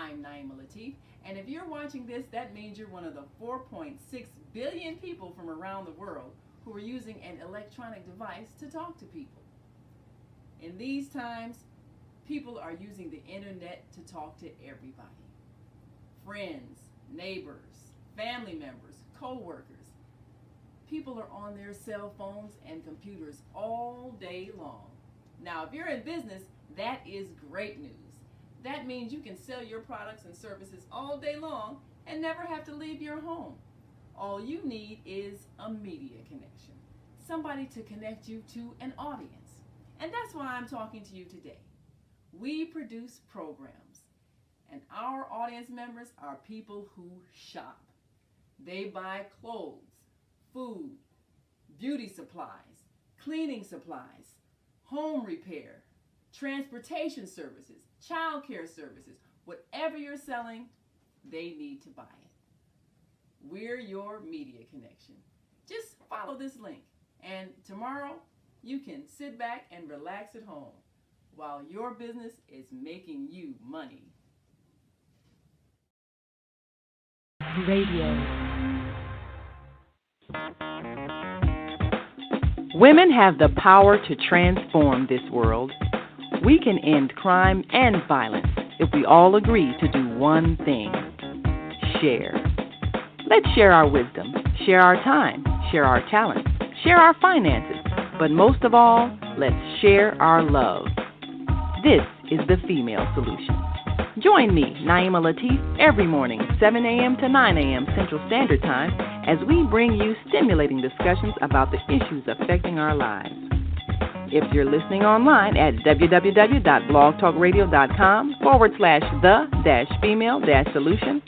I'm Naima Latif, and if you're watching this, that means you're one of the 4.6 billion people from around the world who are using an electronic device to talk to people. In these times, people are using the internet to talk to everybody. Friends, neighbors, family members, co-workers. People are on their cell phones and computers all day long. Now, if you're in business, that is great news. That means you can sell your products and services all day long and never have to leave your home. All you need is a media connection, somebody to connect you to an audience. And that's why I'm talking to you today. We produce programs, and our audience members are people who shop. They buy clothes, food, beauty supplies, cleaning supplies, home repair, transportation services, child care services. Whatever you're selling, they need to buy it. We're your media connection. Just follow this link, and tomorrow you can sit back and relax at home while your business is making you money. Radio. Women have the power to transform this world. We can end crime and violence if we all agree to do one thing: share. Let's share our wisdom, share our time, share our talents, share our finances, but most of all, let's share our love. This is the Female Solution. Join me, Naima Latif, every morning, 7 a.m. to 9 a.m. Central Standard Time, as we bring you stimulating discussions about the issues affecting our lives. If you're listening online at www.blogtalkradio.com/the-female-solution,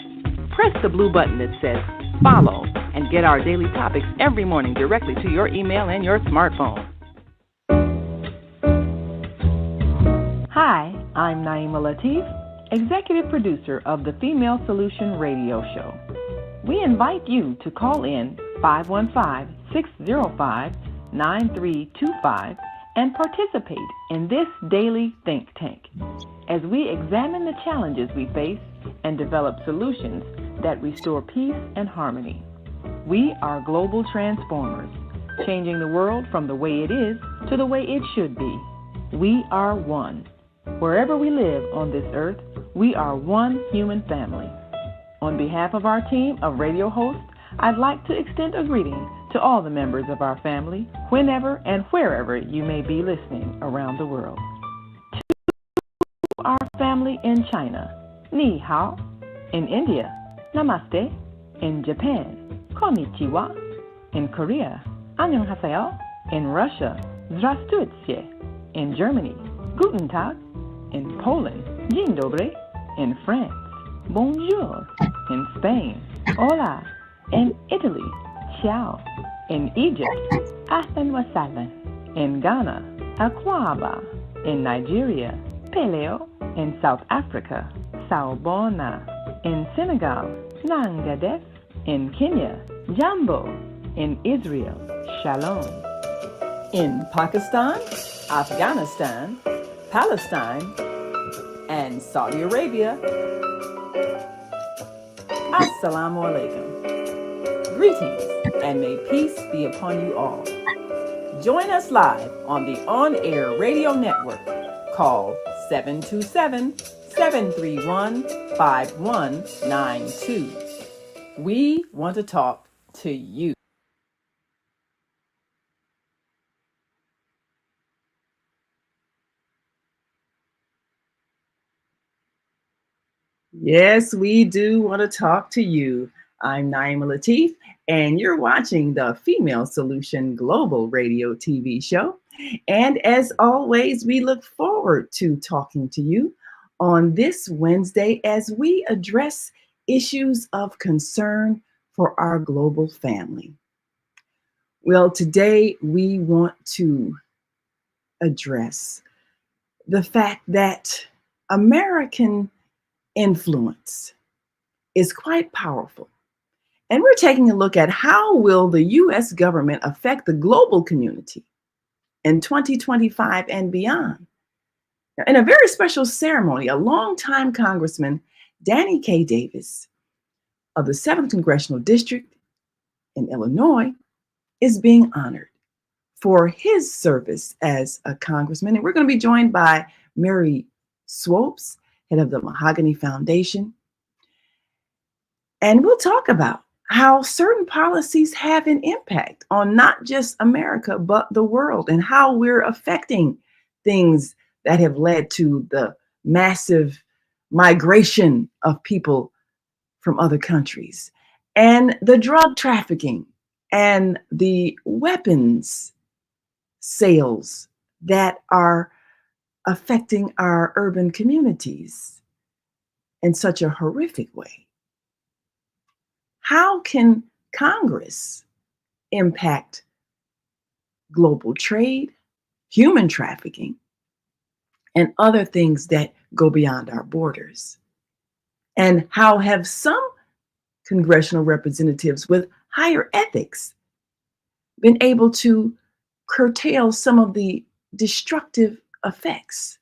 press the blue button that says follow and get our daily topics every morning directly to your email and your smartphone. Hi, I'm Naima Latif, executive producer of the Female Solution radio show. We invite you to call in 515-605-9325 and participate in this daily think tank as we examine the challenges we face and develop solutions that restore peace and harmony. We are global transformers, changing the world from the way it is to the way it should be. We are one. Wherever we live on this earth, we are one human family. On behalf of our team of radio hosts, I'd like to extend a greeting to all the members of our family, whenever and wherever you may be listening around the world. To our family in China, Ni Hao. In India, Namaste. In Japan, Konnichiwa. In Korea, Annyeonghaseyo. In Russia, Здравствуйте. In Germany, Guten Tag. In Poland, Dzień dobry. In France, Bonjour. In Spain, Hola. In Italy, Ciao. In Egypt, Ahlan wa sahlan. In Ghana, Akwaba. In Nigeria, Peleo. In South Africa, Sawubona. In Senegal, Nangadef. In Kenya, Jambo. In Israel, Shalom. In Pakistan, Afghanistan, Palestine, and Saudi Arabia, Assalamu alaikum. Greetings, and may peace be upon you all. Join us live on the on-air radio network called 727-731-5192. We want to talk to you. Yes, we do want to talk to you. I'm Naima Latif, and you're watching the Female Solution Global Radio TV show. And as always, we look forward to talking to you on this Wednesday as we address issues of concern for our global family. Well, today we want to address the fact that American influence is quite powerful. And we're taking a look at how will the U.S. government affect the global community in 2025 and beyond. Now, in a very special ceremony, a longtime Congressman, Danny K. Davis of the 7th Congressional District in Illinois is being honored for his service as a congressman. And we're going to be joined by Mary Swopes, head of the Mahogany Foundation. And we'll talk about how certain policies have an impact on not just America, but the world, and how we're affecting things that have led to the massive migration of people from other countries, and the drug trafficking and the weapons sales that are affecting our urban communities in such a horrific way. How can Congress impact global trade, human trafficking, and other things that go beyond our borders? And how have some congressional representatives with higher ethics been able to curtail some of the destructive effects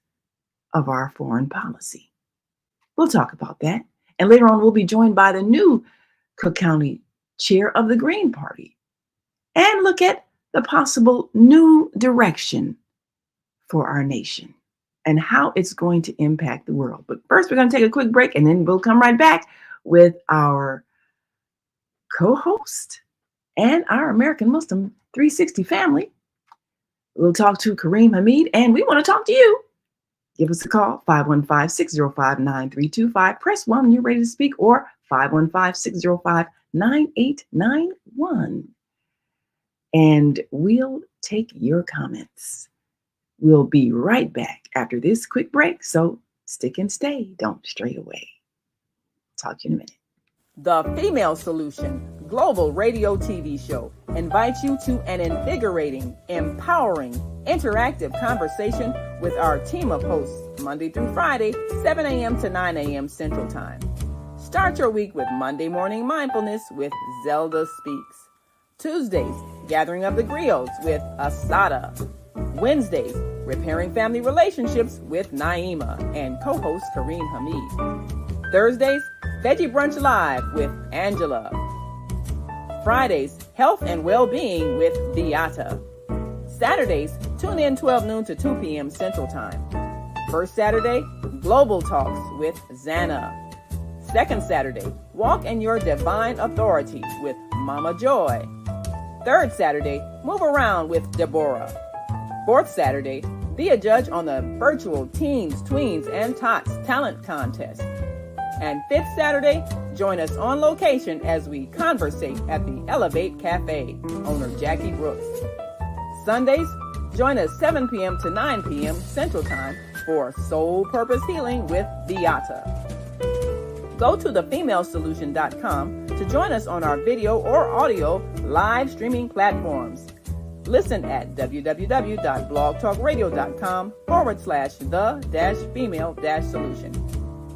of our foreign policy? We'll talk about that. And later on, we'll be joined by the new Cook County chair of the Green Party and look at the possible new direction for our nation and how it's going to impact the world. But first, we're going to take a quick break, and then we'll come right back with our co-host and our American Muslim 360 family. We'll talk to Kareem Hamid, and we want to talk to you. Give us a call, 515-605-9325. Press 1 when you're ready to speak, or 515-605-9891. And we'll take your comments. We'll be right back after this quick break, so stick and stay. Don't stray away. Talk to you in a minute. The Female Solution Global Radio TV Show invites you to an invigorating, empowering, interactive conversation with our team of hosts Monday through Friday, 7 a.m. to 9 a.m. Central Time. Start your week with Monday Morning Mindfulness with Zelda Speaks. Tuesdays, Gathering of the Griots with Asada. Wednesdays, Repairing Family Relationships with Naima and co-host Kareem Hamid. Thursdays, Veggie Brunch Live with Angela. Fridays, Health and Well-Being with Beata. Saturdays, tune in 12 noon to 2 p.m. Central Time. First Saturday, Global Talks with Zana. Second Saturday, Walk in Your Divine Authority with Mama Joy. Third Saturday, Move Around with Deborah. Fourth Saturday, be a judge on the virtual Teens, Tweens, and Tots Talent Contest. And fifth Saturday, join us on location as we conversate at the Elevate Cafe, owner Jackie Brooks. Sundays, join us 7 p.m. to 9 p.m. Central Time for Soul Purpose Healing with Beata. Go to thefemalesolution.com to join us on our video or audio live streaming platforms. Listen at www.blogtalkradio.com/the-female-solution.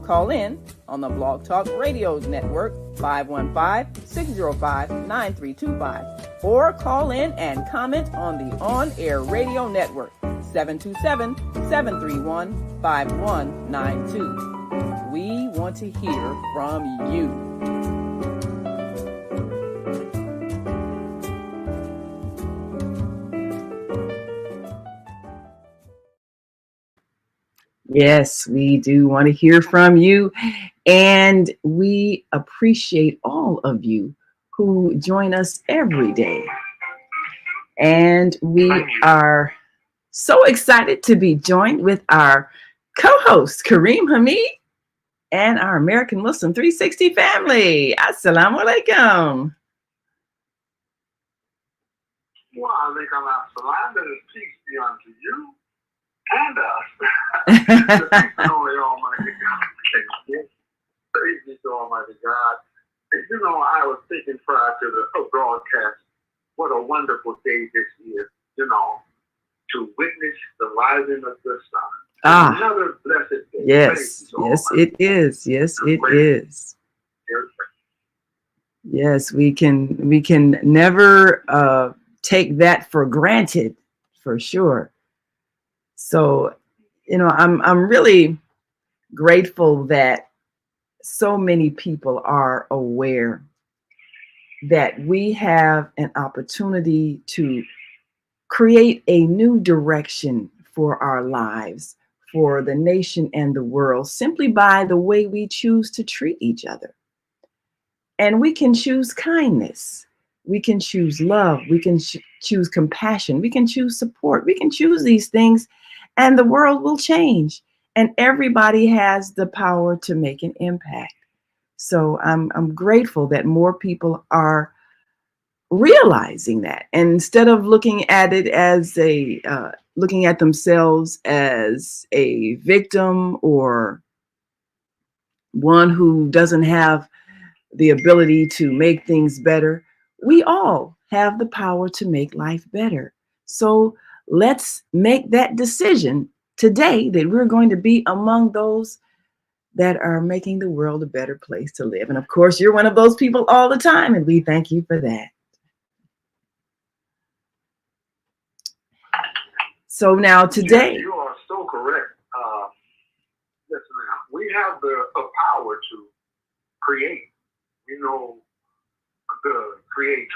Call in on the Blog Talk Radio Network 515-605-9325 or call in and comment on the On-Air Radio Network 727-731-5192. We want to hear from you. Yes, we do want to hear from you, and we appreciate all of you who join us every day. And we are so excited to be joined with our co-host, Kareem Hamid, and our American Muslim 360 family. Assalamu alaikum. Wa alaikum assalam, and peace be unto you and us. Only Almighty God can give. Praise be to Almighty God. And you know, I was thinking prior to the broadcast, what a wonderful day this is, you know, to witness the rising of the sun. Another blessed day. Yes, yes, it is. Yes, it is. Yes, we can never take that for granted, for sure. So, you know, I'm really grateful that so many people are aware that we have an opportunity to create a new direction for our lives, for the nation and the world, simply by the way we choose to treat each other. And we can choose kindness. We can choose love. We can choose compassion. We can choose support. We can choose these things, and the world will change. And everybody has the power to make an impact. So I'm grateful that more people are realizing that, and instead of looking at it as looking at themselves as a victim or one who doesn't have the ability to make things better, we all have the power to make life better. So let's make that decision today that we're going to be among those that are making the world a better place to live. And of course, you're one of those people all the time, and we thank you for that. So now today, yes, you are so correct. Yes, ma'am. We have the power to create. You know, the creator,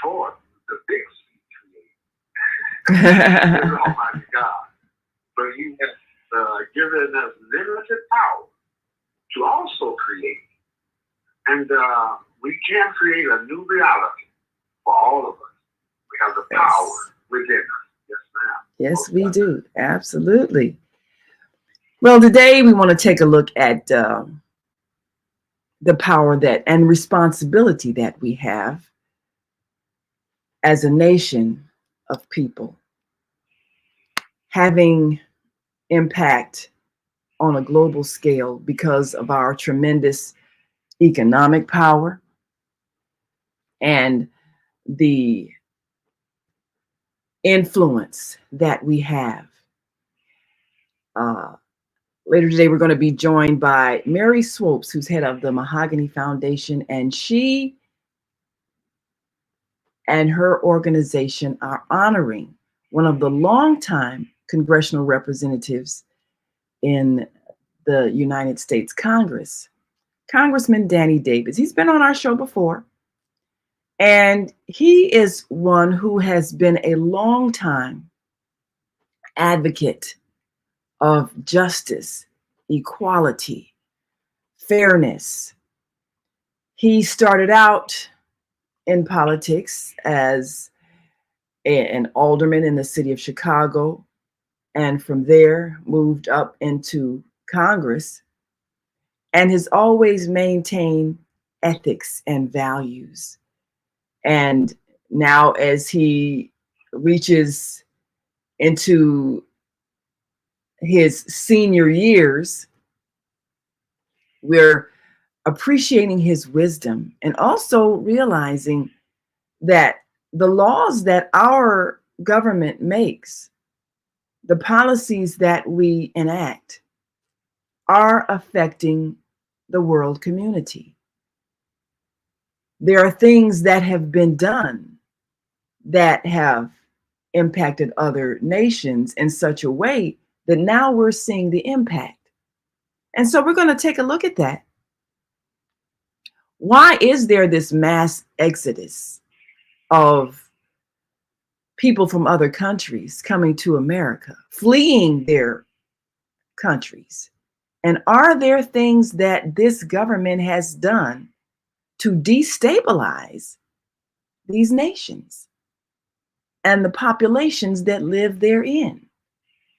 the big C creator, is Almighty God. But He has given us limited power to also create. And we can create a new reality for all of us. We have the power within us. Yes, ma'am. Yes, we do. Absolutely. Well, today we want to take a look at the power that and responsibility that we have as a nation of people, having impact on a global scale because of our tremendous economic power and the influence that we have. Later today, we're going to be joined by Mary Swopes, who's head of the Mahogany Foundation, and she and her organization are honoring one of the longtime congressional representatives in the United States Congress, Congressman Danny Davis. He's been on our show before, and he is one who has been a long time advocate of justice, equality, fairness. He started out in politics as an alderman in the city of Chicago, and from there moved up into Congress, and has always maintained ethics and values. And now, as he reaches into his senior years, we're appreciating his wisdom and also realizing that the laws that our government makes, the policies that we enact, are affecting the world community. There are things that have been done that have impacted other nations in such a way that now we're seeing the impact. And so we're going to take a look at that. Why is there this mass exodus of people from other countries coming to America, fleeing their countries? And are there things that this government has done to destabilize these nations and the populations that live therein?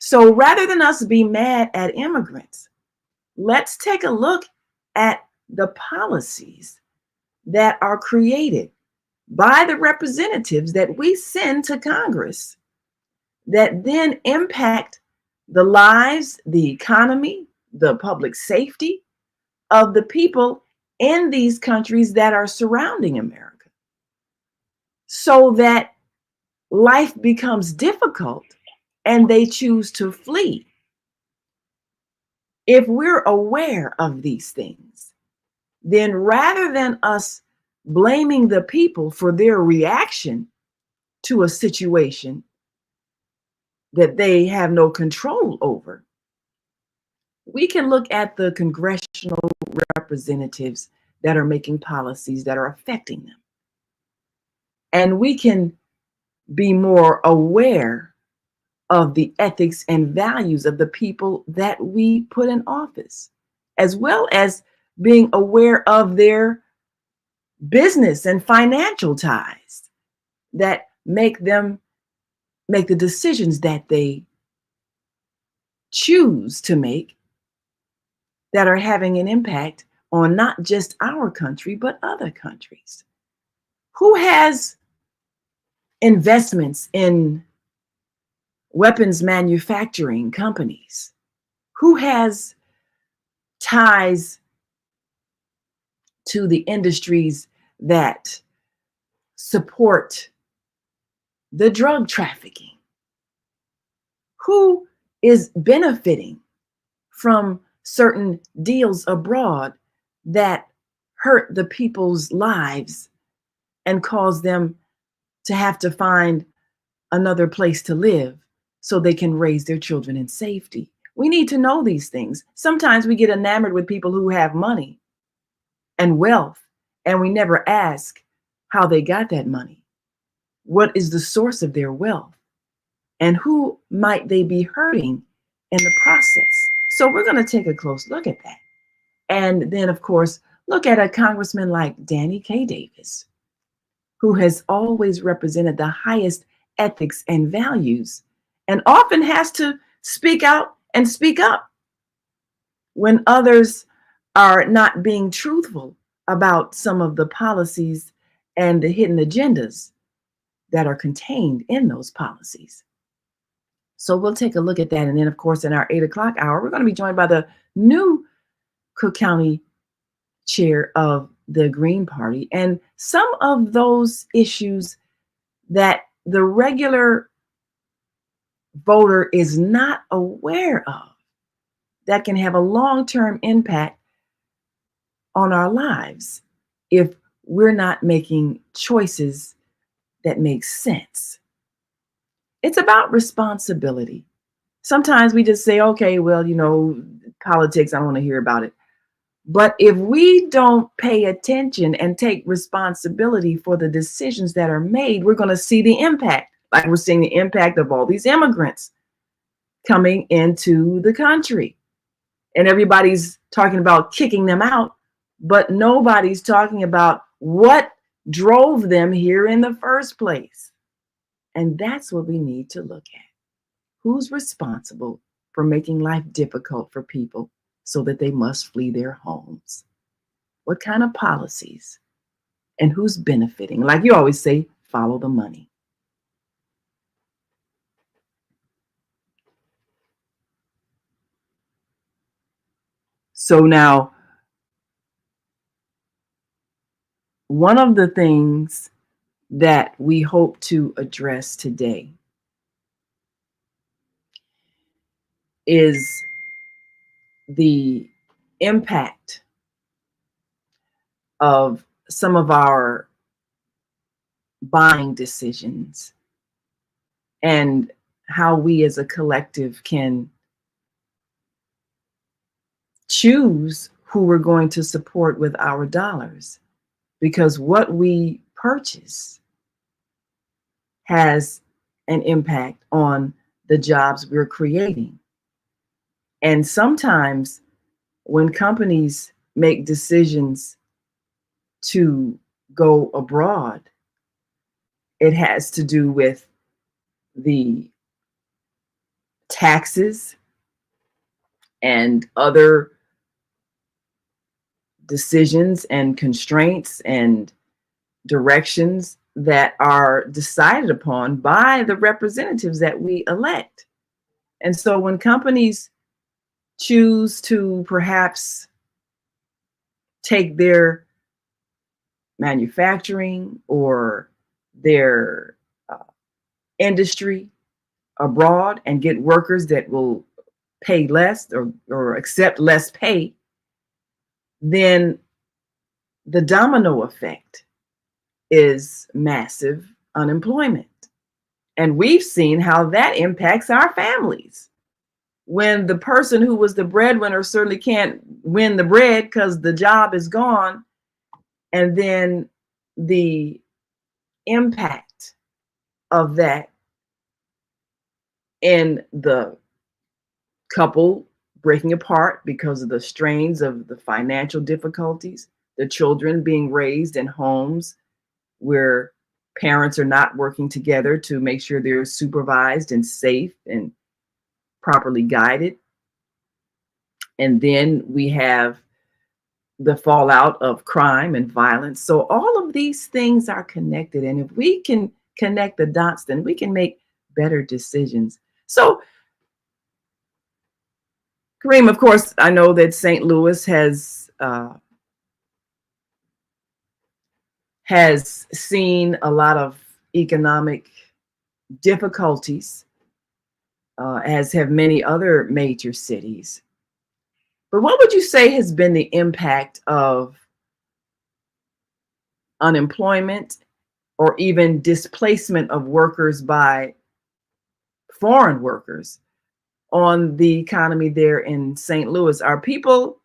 So rather than us be mad at immigrants, let's take a look at the policies that are created by the representatives that we send to Congress that then impact the lives, the economy, the public safety of the people in these countries that are surrounding America, so that life becomes difficult and they choose to flee. If we're aware of these things, then rather than us blaming the people for their reaction to a situation that they have no control over, we can look at the congressional representatives that are making policies that are affecting them. And we can be more aware of the ethics and values of the people that we put in office, as well as being aware of their business and financial ties that make them make the decisions that they choose to make that are having an impact on not just our country, but other countries. Who has investments in weapons manufacturing companies? Who has ties to the industries that support the drug trafficking? Who is benefiting from certain deals abroad that hurt the people's lives and cause them to have to find another place to live so they can raise their children in safety? We need to know these things. Sometimes we get enamored with people who have money and wealth, and we never ask how they got that money. What is the source of their wealth? And who might they be hurting in the process? So we're going to take a close look at that. And then, of course, look at a congressman like Danny K. Davis, who has always represented the highest ethics and values and often has to speak out and speak up when others are not being truthful about some of the policies and the hidden agendas that are contained in those policies. So we'll take a look at that. And then, of course, in our 8 o'clock hour, we're going to be joined by the new Cook County chair of the Green Party and some of those issues that the regular voter is not aware of that can have a long-term impact on our lives if we're not making choices that make sense. It's about responsibility. Sometimes we just say, okay, well, politics, I don't want to hear about it. But if we don't pay attention and take responsibility for the decisions that are made, we're going to see the impact. Like we're seeing the impact of all these immigrants coming into the country. And everybody's talking about kicking them out, but nobody's talking about what drove them here in the first place. And that's what we need to look at. Who's responsible for making life difficult for people so that they must flee their homes? What kind of policies? And who's benefiting? Like you always say, follow the money. So now, one of the things that we hope to address today is the impact of some of our buying decisions and how we as a collective can choose who we're going to support with our dollars, because what we purchase has an impact on the jobs we're creating. And sometimes when companies make decisions to go abroad, it has to do with the taxes and other decisions and constraints and directions that are decided upon by the representatives that we elect. And so when companies choose to perhaps take their manufacturing or their industry abroad and get workers that will pay less or accept less pay, then the domino effect is massive unemployment. And we've seen how that impacts our families. when the person who was the breadwinner certainly can't win the bread because the job is gone. And then the impact of that in the couple breaking apart because of the strains of the financial difficulties, the children being raised in homes where parents are not working together to make sure they're supervised and safe and properly guided. And then we have the fallout of crime and violence. So all of these things are connected. And if we can connect the dots, then we can make better decisions. So, Kareem, of course, I know that St. Louis has seen a lot of economic difficulties, as have many other major cities. But what would you say has been the impact of unemployment or even displacement of workers by foreign workers on the economy there in St. Louis? Are people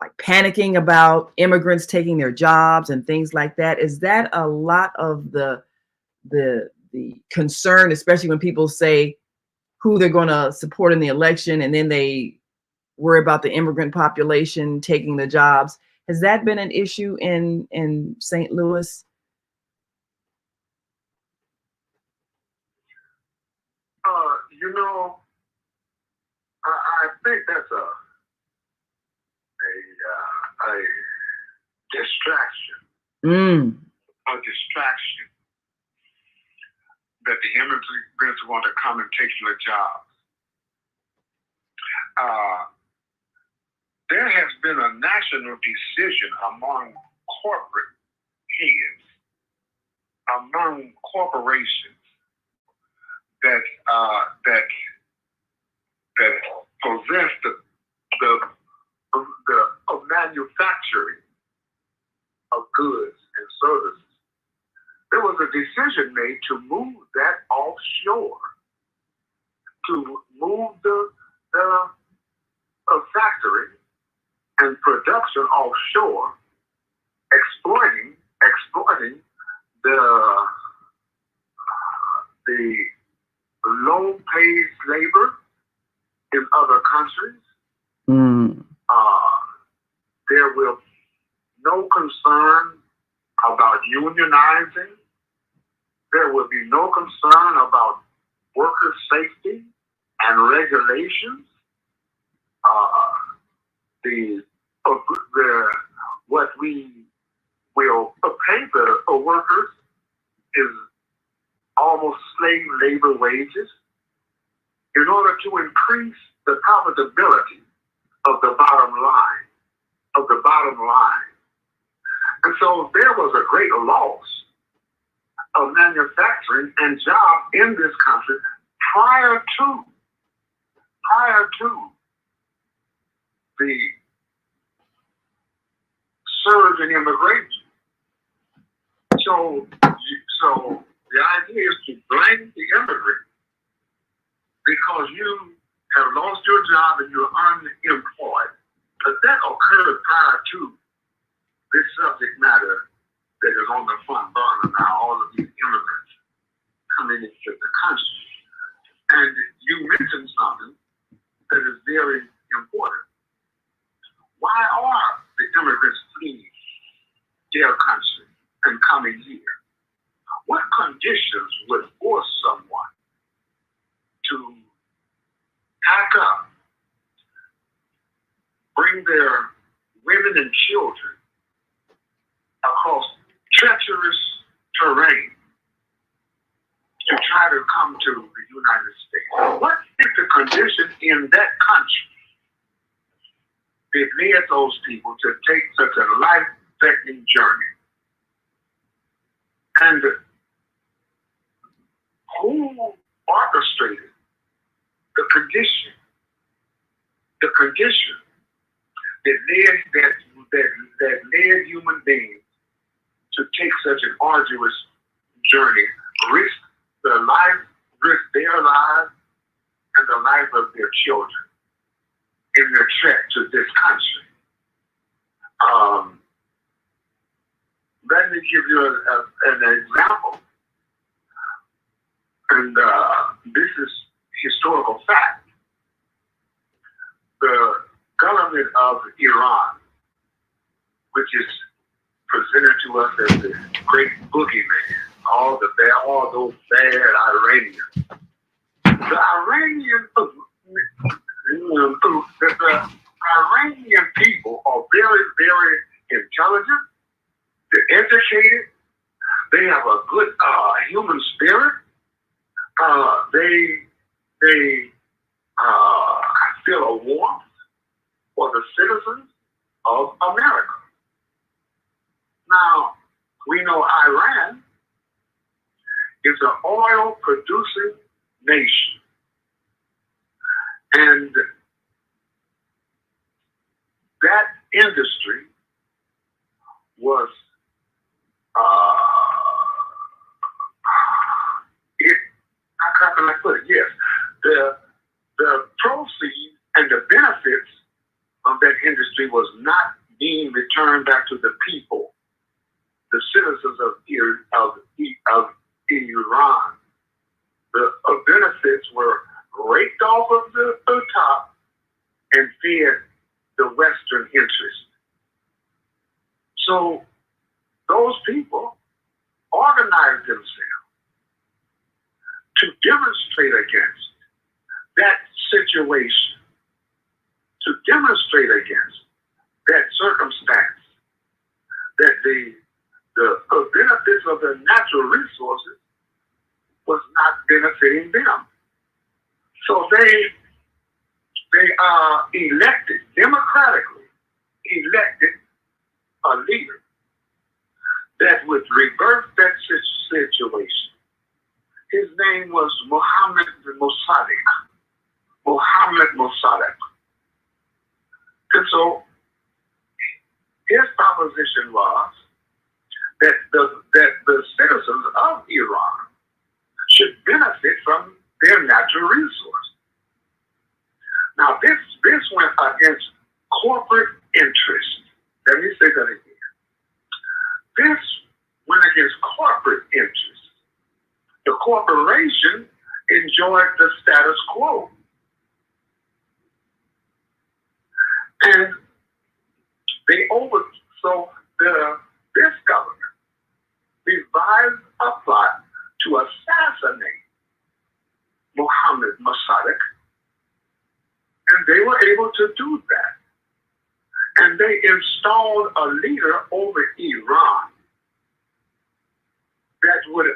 like panicking about immigrants taking their jobs and things like that? Is that a lot of the concern, especially when people say who they're going to support in the election and then they worry about the immigrant population taking the jobs? Has that been an issue in St. Louis? You know, I think that's a distraction. A distraction that the immigrants want to come and take your jobs. There has been a national decision among corporate heads, among corporations that possess the manufacturing of goods and services. There was a decision made to move that offshore, to move the factory and production offshore, exploiting the low-paid labor in other countries. There will be no concern about unionizing. There will be no concern about worker safety and regulations. What we will pay the workers is almost slave labor wages in order to increase the profitability of the bottom line. And so there was a great loss of manufacturing and jobs in this country prior to the surge in immigration. So the idea is to blame the immigrant because you have lost your job and you're unemployed. But that occurred prior to this subject matter that is on the front burner now, all of these immigrants coming into the country. And you mentioned something that is very important. Why are the immigrants fleeing their country and coming here? What conditions would force someone to pack up, bring their women and children across treacherous terrain to try to come to the United States? What is the condition in that country that led those people to take such a life-threatening journey? And who orchestrated the condition that led human beings to take such an arduous journey, risk their lives, and the life of their children in their trek to this country. Let me give you an example, and this is historical fact. The government of Iran, which is presented to us as the great boogeyman, all those bad Iranians. The Iranian people are very, very intelligent. They're educated. They have a good human spirit. They feel a warmth for the citizens of America. Now, we know Iran is an oil-producing nation. And that industry was, how can I put it? Yes, the proceeds and the benefits of that industry was not being returned back to the people, the citizens of Iran. The benefits were raked off of the top and fed the Western interest. So those people organized themselves to demonstrate against that situation, to demonstrate against that circumstance, that the benefits of the natural resources was not benefiting them. So they democratically elected a leader that would reverse that situation. His name was Mohammed Mossadegh. And so his proposition was that the citizens of Iran should benefit from their natural resource. Now, this went against corporate interest. Let me say that again. This went against corporate interest. The corporation enjoyed the status quo. And this government devised a plot to assassinate Mohammed Mossadegh, and they were able to do that. And they installed a leader over Iran that would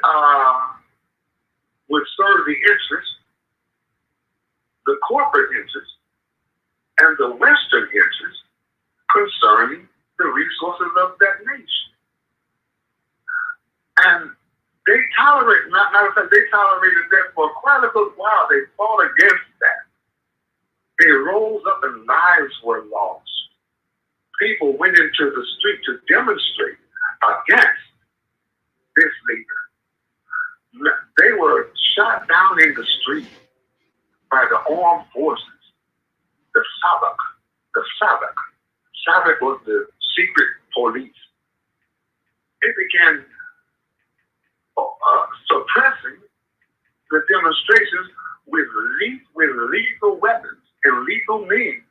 serve the interests, the corporate interests, and the Western interests concerning the resources of that nation. And they tolerated that for quite a good while. They fought against that. They rose up and lives were lost. People went into the street to demonstrate against this leader. They were shot down in the street by the armed forces, the Savak. Savak was the secret police. They began suppressing the demonstrations with lethal weapons and lethal means.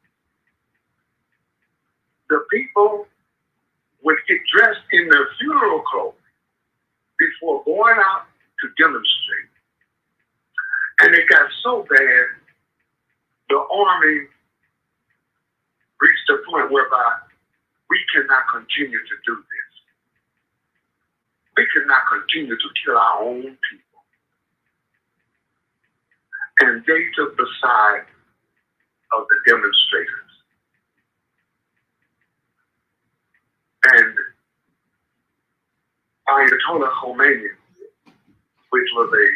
The people would get dressed in their funeral clothes before going out to demonstrate. And it got so bad, the army reached a point whereby we cannot continue to do this. We cannot continue to kill our own people. And they took the side of the demonstrators. And Ayatollah Khomeini, which was a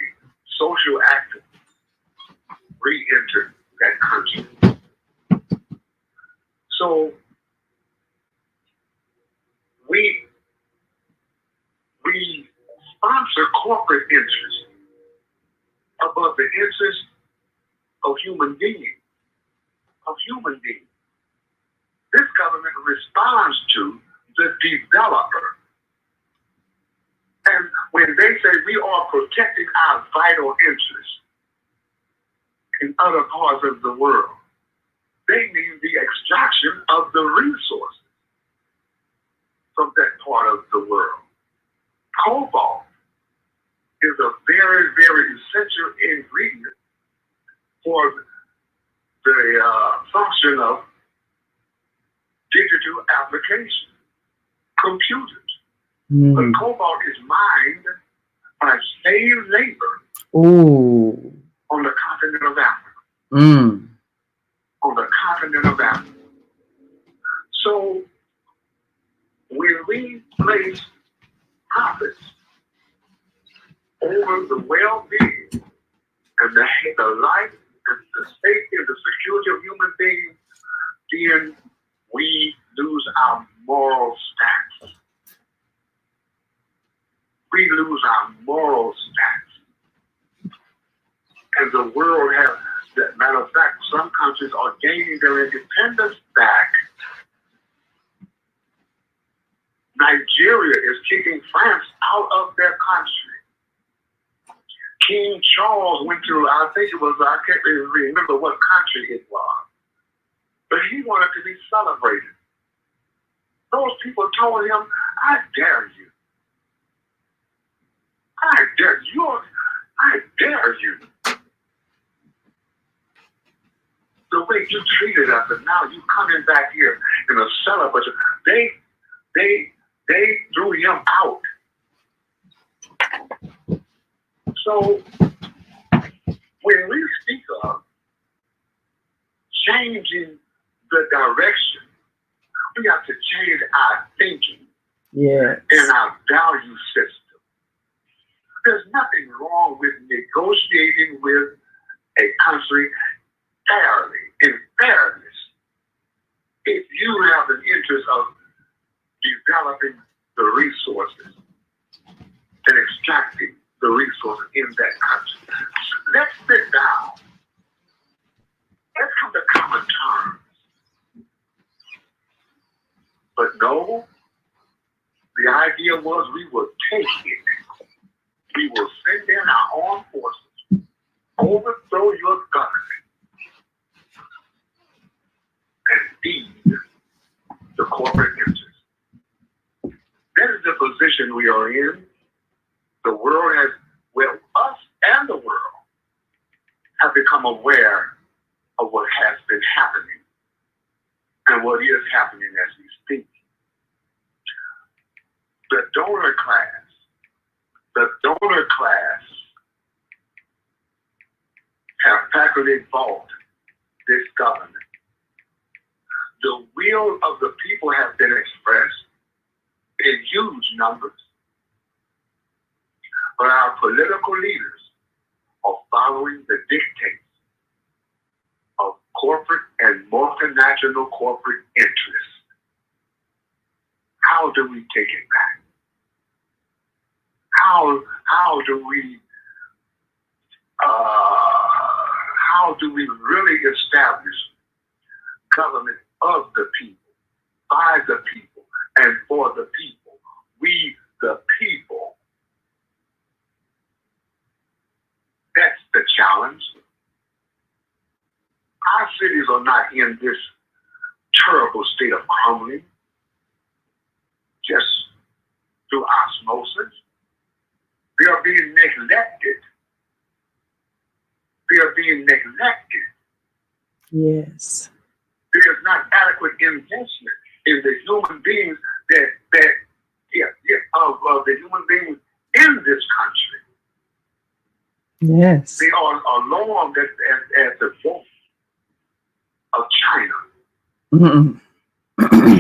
social activist, re-entered that country. So we sponsor corporate interests above the interests of human beings. This government responds to the developer. And when they say we are protecting our vital interests in other parts of the world, they mean the extraction of the resources from that part of the world. Cobalt is a very, very essential ingredient for the function of digital application, computers. But cobalt is mined by slave labor on the continent of Africa. On the continent of Africa. So when we place profits over the well-being and the life and the safety and the security of human beings, then we lose our moral stance. We lose our moral stance. And the world has, matter of fact, some countries are gaining their independence back. Nigeria is kicking France out of their country. King Charles went to, I think it was, I can't even remember what country it was, but he wanted to be celebrated. Those people told him, I dare you. I dare you. I dare you. The way you treated us, and now you coming back here in a celebration. They threw him out. So when we speak of changing the direction, we have to change our thinking and our value system. There's nothing wrong with negotiating with a country fairly, in fairness, if you have an interest of developing the resources and extracting the resources in that country. Let's sit down. Let's come to common terms. But no, the idea was we will take it. We will send in our armed forces, overthrow your government, and feed the corporate interests. That is the position we are in. The world has, well, us and the world have become aware of what has been happening and what is happening as we speak. The donor class have faculty bought this government. The will of the people has been expressed in huge numbers, but our political leaders are following the dictates of corporate and multinational corporate interests. How do we take it back? How do we really establish government of the people, by the people, and for the people? We, the people. That's the challenge. Our cities are not in this terrible state of crumbling just through osmosis. They are being neglected. They are being neglected. Yes. There is not adequate investment in the human beings of the human beings in this country. Yes. They are alarmed at the vote of China.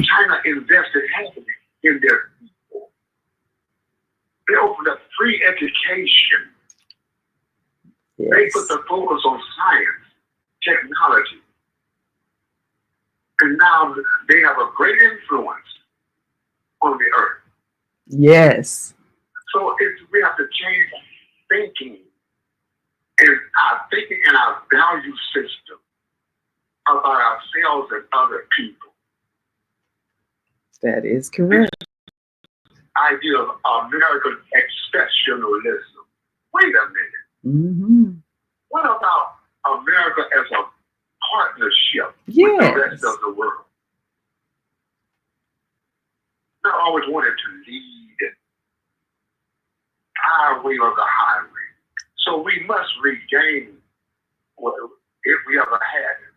China invested heavily in their people. They opened up free education. Yes. They put the focus on science, technology. And now they have a great influence on the earth. Yes. So we have to change thinking and our thinking and our value system about ourselves and other people. That is correct. Idea of American exceptionalism. Wait a minute. Mm-hmm. What about America as a partnership with Yes. the rest of the world? I always wanted to lead our way or the highway. So we must regain, what, if we ever had it,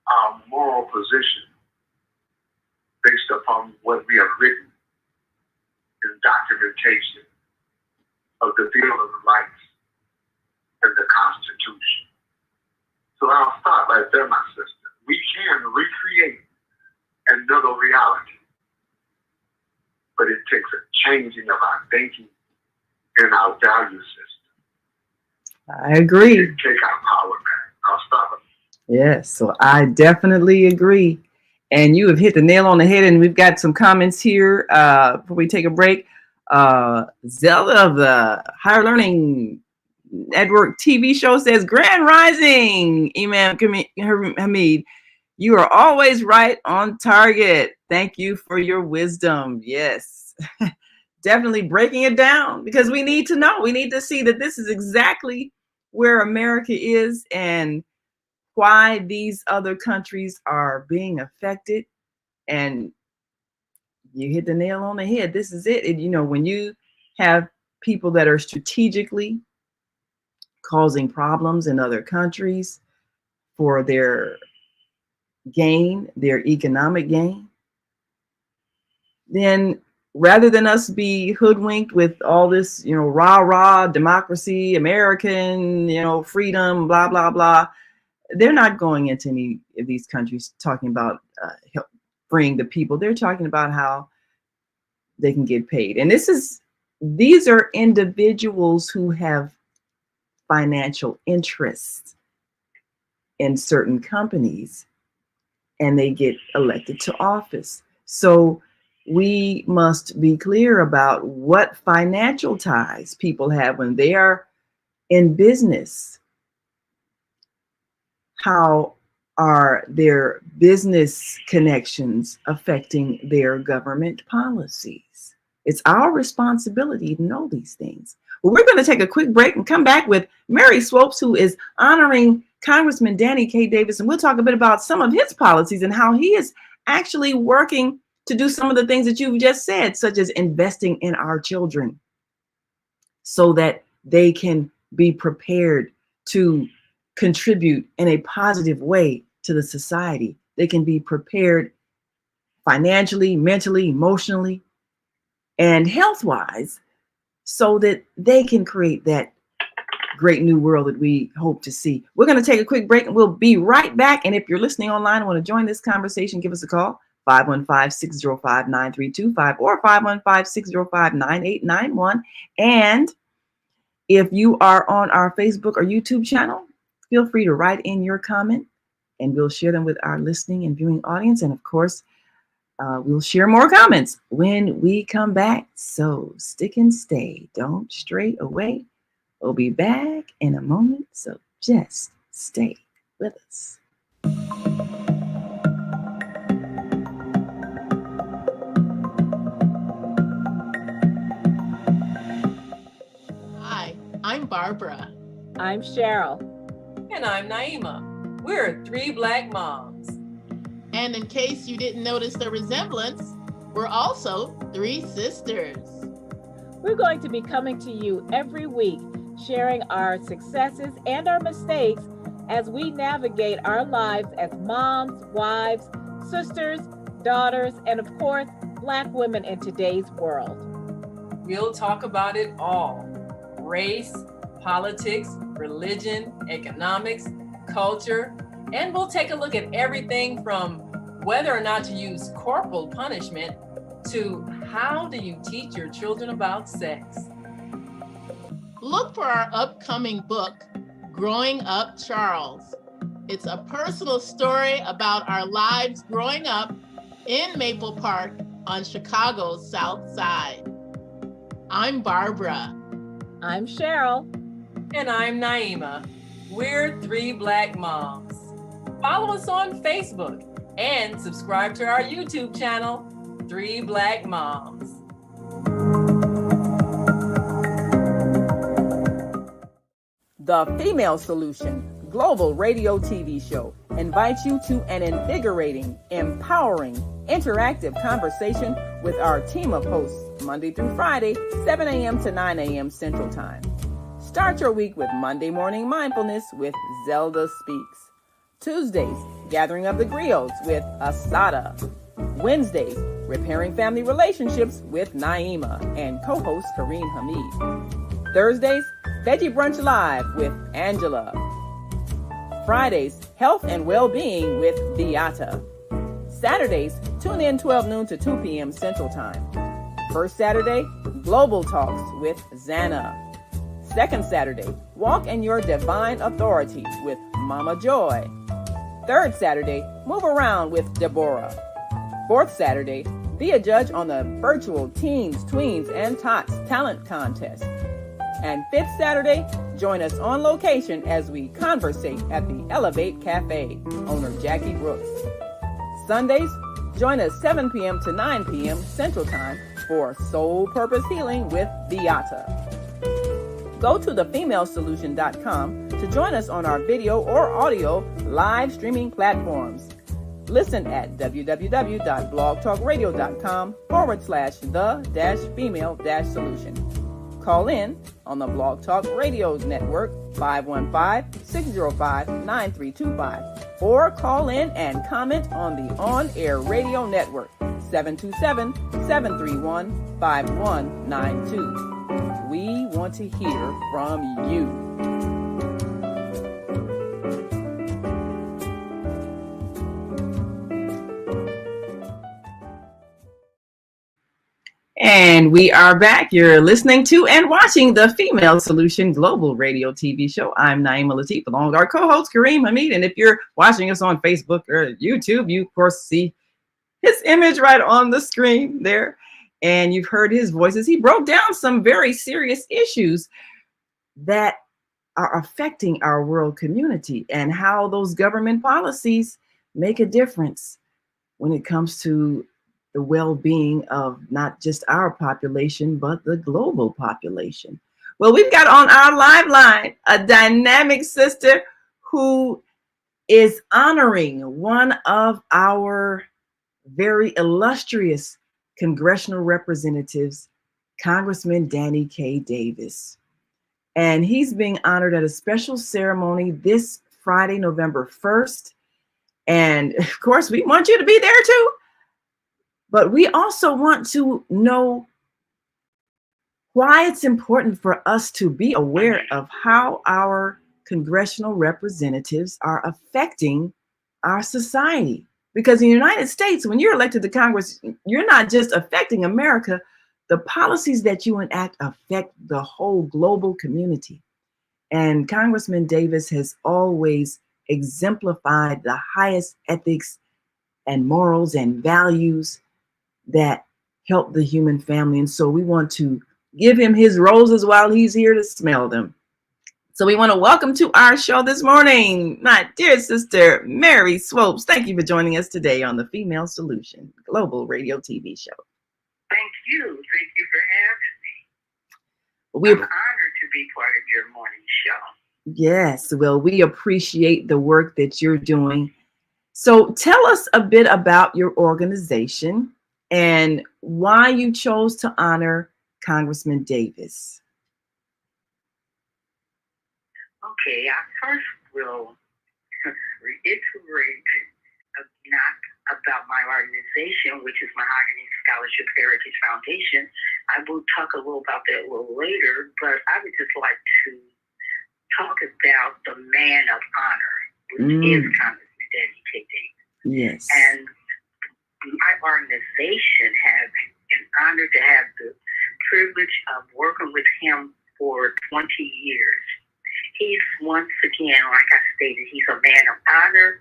our moral position based upon what we have written in documentation of the Bill of Rights and the Constitution. So I'll start right there, my sister. We can recreate another reality, but it takes a changing of our thinking and our value system. I agree. To take our power back. I'll stop it. Yes, so I definitely agree. And you have hit the nail on the head, and we've got some comments here before we take a break. Zelda of the Higher Learning Network TV show says, Grand Rising, Imam Hamid. You are always right on target. Thank you for your wisdom. Yes, definitely breaking it down, because we need to know. We need to see that this is exactly where America is and why these other countries are being affected. And you hit the nail on the head. This is it. And, when you have people that are strategically causing problems in other countries for their gain, their economic gain, then rather than us be hoodwinked with all this, rah, democracy, American, freedom, blah, blah, blah, they're not going into any of these countries talking about freeing the people. They're talking about how they can get paid. And these are individuals who have financial interests in certain companies, and they get elected to office. So we must be clear about what financial ties people have when they are in business. How are their business connections affecting their government policies? It's our responsibility to know these things. Well, we're going to take a quick break and come back with Mary Swopes, who is honoring Congressman Danny K. Davis, and we'll talk a bit about some of his policies and how he is actually working to do some of the things that you've just said, such as investing in our children so that they can be prepared to contribute in a positive way to the society. They can be prepared financially, mentally, emotionally, and health-wise so that they can create that great new world that we hope to see. We're going to take a quick break and we'll be right back. And if you're listening online and want to join this conversation, give us a call, 515-605-9325 or 515-605-9891. And if you are on our Facebook or YouTube channel, feel free to write in your comment and we'll share them with our listening and viewing audience. And of course, we'll share more comments when we come back. So stick and stay. Don't stray away. We'll be back in a moment. So just stay with us. Hi, I'm Barbara. I'm Cheryl. And I'm Naima. We're three Black moms. And in case you didn't notice the resemblance, we're also three sisters. We're going to be coming to you every week, sharing our successes and our mistakes as we navigate our lives as moms, wives, sisters, daughters, and of course, Black women in today's world. We'll talk about it all: race, politics, religion, economics, culture, and we'll take a look at everything from whether or not to use corporal punishment to how do you teach your children about sex. Look for our upcoming book, Growing Up Charles. It's a personal story about our lives growing up in Maple Park on Chicago's South Side. I'm Barbara. I'm Cheryl. And I'm Naima. We're three Black moms. Follow us on Facebook and subscribe to our YouTube channel, Three Black Moms. The Female Solution Global Radio TV Show invites you to an invigorating, empowering, interactive conversation with our team of hosts Monday through Friday, 7 a.m. to 9 a.m. Central Time. Start your week with Monday Morning Mindfulness with Zelda Speaks. Tuesdays, Gathering of the Griots with Asada. Wednesdays, Repairing Family Relationships with Naima and co-host Kareem Hamid. Thursdays, Veggie Brunch Live with Angela. Fridays, Health and Well-Being with Beata. Saturdays, tune in 12 noon to 2 p.m. Central Time. First Saturday, Global Talks with Zana. Second Saturday, Walk in Your Divine Authority with Mama Joy. Third Saturday, Move Around with Deborah. Fourth Saturday, be a judge on the virtual Teens, Tweens, and Tots Talent Contest. And fifth Saturday, join us on location as we conversate at the Elevate Cafe, owner Jackie Brooks. Sundays, join us 7 p.m. to 9 p.m. Central Time for Soul Purpose Healing with Beata. Go to thefemalesolution.com to join us on our video or audio live streaming platforms. Listen at www.blogtalkradio.com/the-female-solution. Call in on the Blog Talk Radio Network 515-605-9325 or call in and comment on the On-Air Radio Network 727-731-5192. We want to hear from you. And we are back. You're listening to and watching the Female Solution Global Radio TV Show. I'm Naima Latif, along with our co-host Kareem Hamid. And if you're watching us on Facebook or YouTube, you of course see his image right on the screen there. And you've heard his voices. He broke down some very serious issues that are affecting our world community and how those government policies make a difference when it comes to the well-being of not just our population, but the global population. Well, we've got on our live line a dynamic sister who is honoring one of our very illustrious congressional representatives, Congressman Danny K. Davis. And he's being honored at a special ceremony this Friday, November 1st. And of course, we want you to be there too. But we also want to know why it's important for us to be aware of how our congressional representatives are affecting our society. Because in the United States, when you're elected to Congress, you're not just affecting America. The policies that you enact affect the whole global community. And Congressman Davis has always exemplified the highest ethics and morals and values that help the human family. And so we want to give him his roses while he's here to smell them. So we want to welcome to our show this morning, my dear sister, Mary Swopes. Thank you for joining us today on the Female Solution Global Radio TV Show. Thank you. Thank you for having me. We're I'm honored to be part of your morning show. Yes, well, we appreciate the work that you're doing. So tell us a bit about your organization and why you chose to honor Congressman Davis. Okay, I first will reiterate not about my organization, which is Mahogany Scholarship Heritage Foundation. I will talk a little about that a little later, but I would just like to talk about the man of honor, which is Congressman Danny K. Davis. Yes. And my organization has been honored to have the privilege of working with him for 20 years. He's, once again, like I stated, he's a man of honor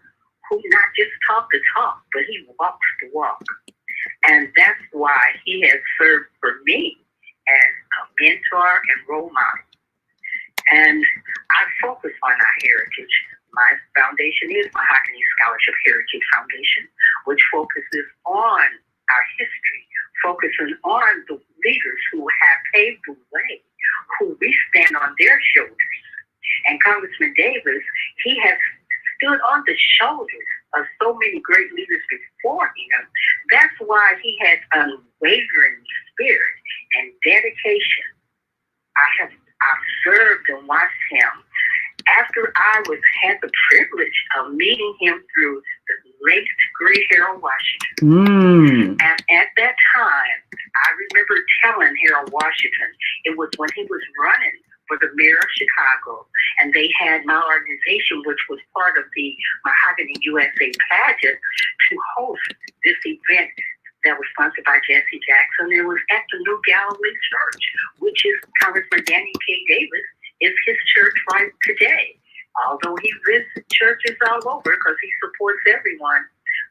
who not just talk the talk, but he walks the walk. And that's why he has served for me as a mentor and role model. And I focus on our heritage. My foundation is Mahogany Scholarship Heritage Foundation, which focuses on our history, focusing on the leaders who have paved the way, who we stand on their shoulders. And Congressman Davis, he has stood on the shoulders of so many great leaders before him. That's why he has unwavering spirit and dedication. I have observed and watched him. After I had the privilege of meeting him through the late great Harold Washington. And at that time, I remember telling Harold Washington, it was when he was running for the mayor of Chicago, and they had my organization, which was part of the Mahogany USA pageant, to host this event that was sponsored by Jesse Jackson. It was at the New Galilee Church, which is Congressman Danny K. Davis, is his church right today. Although he visits churches all over because he supports everyone,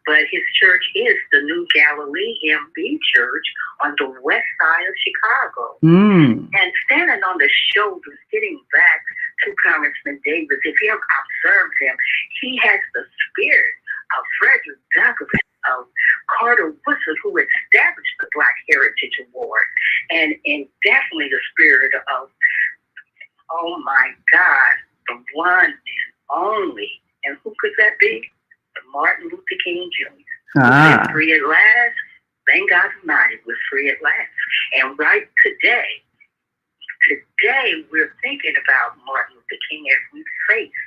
but his church is the New Galilee MB Church on the west side of Chicago. And standing on the shoulders, getting back to Congressman Davis, if you have observed him, he has the spirit of Frederick Douglass, of Carter Woodson, who established the Black Heritage Award, and definitely the spirit of, oh my God, the one and only, and who could that be? Martin Luther King Jr. Was free at last. Thank God Almighty, was free at last. And right today we're thinking about Martin Luther King as we face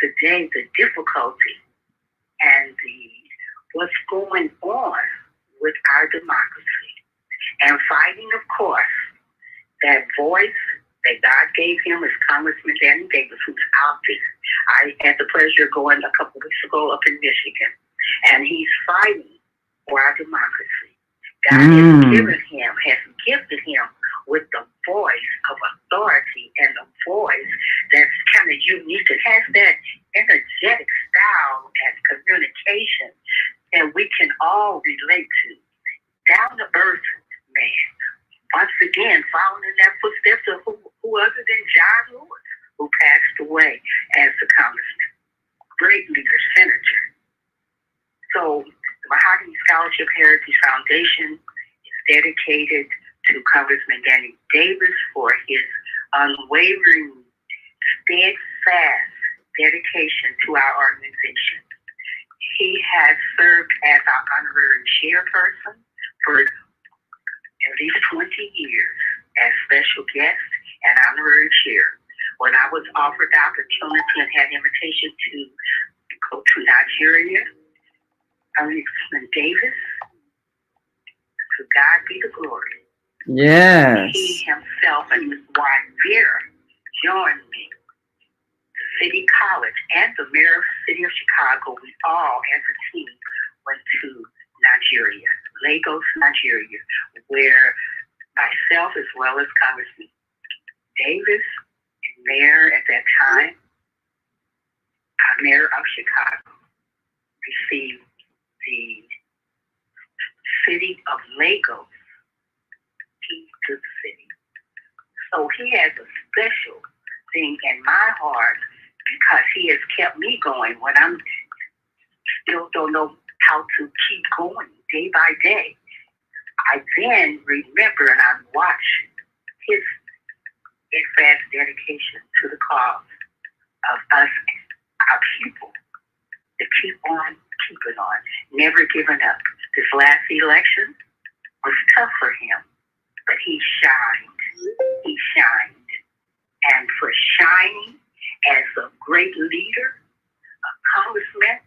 today the difficulty and what's going on with our democracy. And fighting, of course, that voice that God gave him as Congressman Danny Davis, who's out there. I had the pleasure of going a couple weeks ago up in Michigan, and he's fighting for our democracy. God has gifted him with the voice of authority and the voice that's kind of unique. It has that energetic style and communication that we can all relate to. Down to earth man. Once again, following in that footsteps of who other than John Lewis, who passed away as the congressman. Great leader, senator. So the Mahogany Scholarship Heritage Foundation is dedicated to Congressman Danny Davis for his unwavering, steadfast dedication to our organization. He has served as our honorary chairperson for at least 20 years as special guest and honorary chair. When I was offered the opportunity and had invitation to go to Nigeria, Congressman Davis, to God be the glory. Yes. He himself and his wife Vera joined me. The City College and the mayor of the city of Chicago, we all as a team went to Nigeria, Lagos, Nigeria, where myself as well as Congressman Davis and mayor at that time, our mayor of Chicago, received the city of Lagos key to the city. So he has a special thing in my heart because he has kept me going when I'm still don't know how to keep going day by day. I then remember and I watch his steadfast dedication to the cause of us, our people, to keep on keeping on, never giving up. This last election was tough for him, but he shined. He shined. And for shining as a great leader, a congressman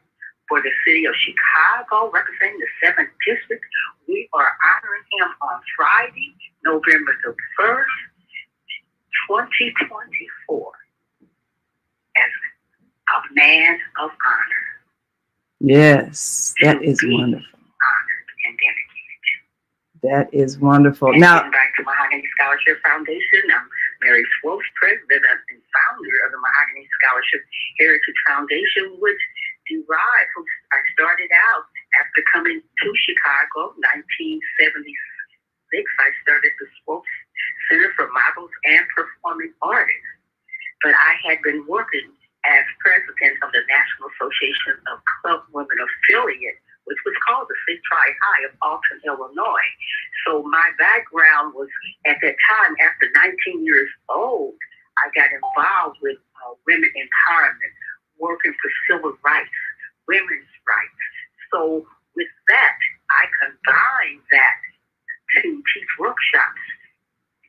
for the city of Chicago, representing the 7th District, we are honoring him on Friday, November the 1st, 2024, as a man of honor. Yes, that is wonderful. Honored and dedicated. That is wonderful. And now, back to Mahogany Scholarship Foundation. I'm Mary Swopes, president and founder of the Mahogany Scholarship Heritage Foundation, which derived from, I started out after coming to Chicago, 1976. I started the Swopes Center for Models and Performing Artists. But I had been working as president of the National Association of Club Women Affiliate, which was called the St. High of Alton, Illinois. So my background was, at that time, after 19 years old, I got involved with women empowerment, working for civil rights, women's rights. So with that, I combined that to teach workshops.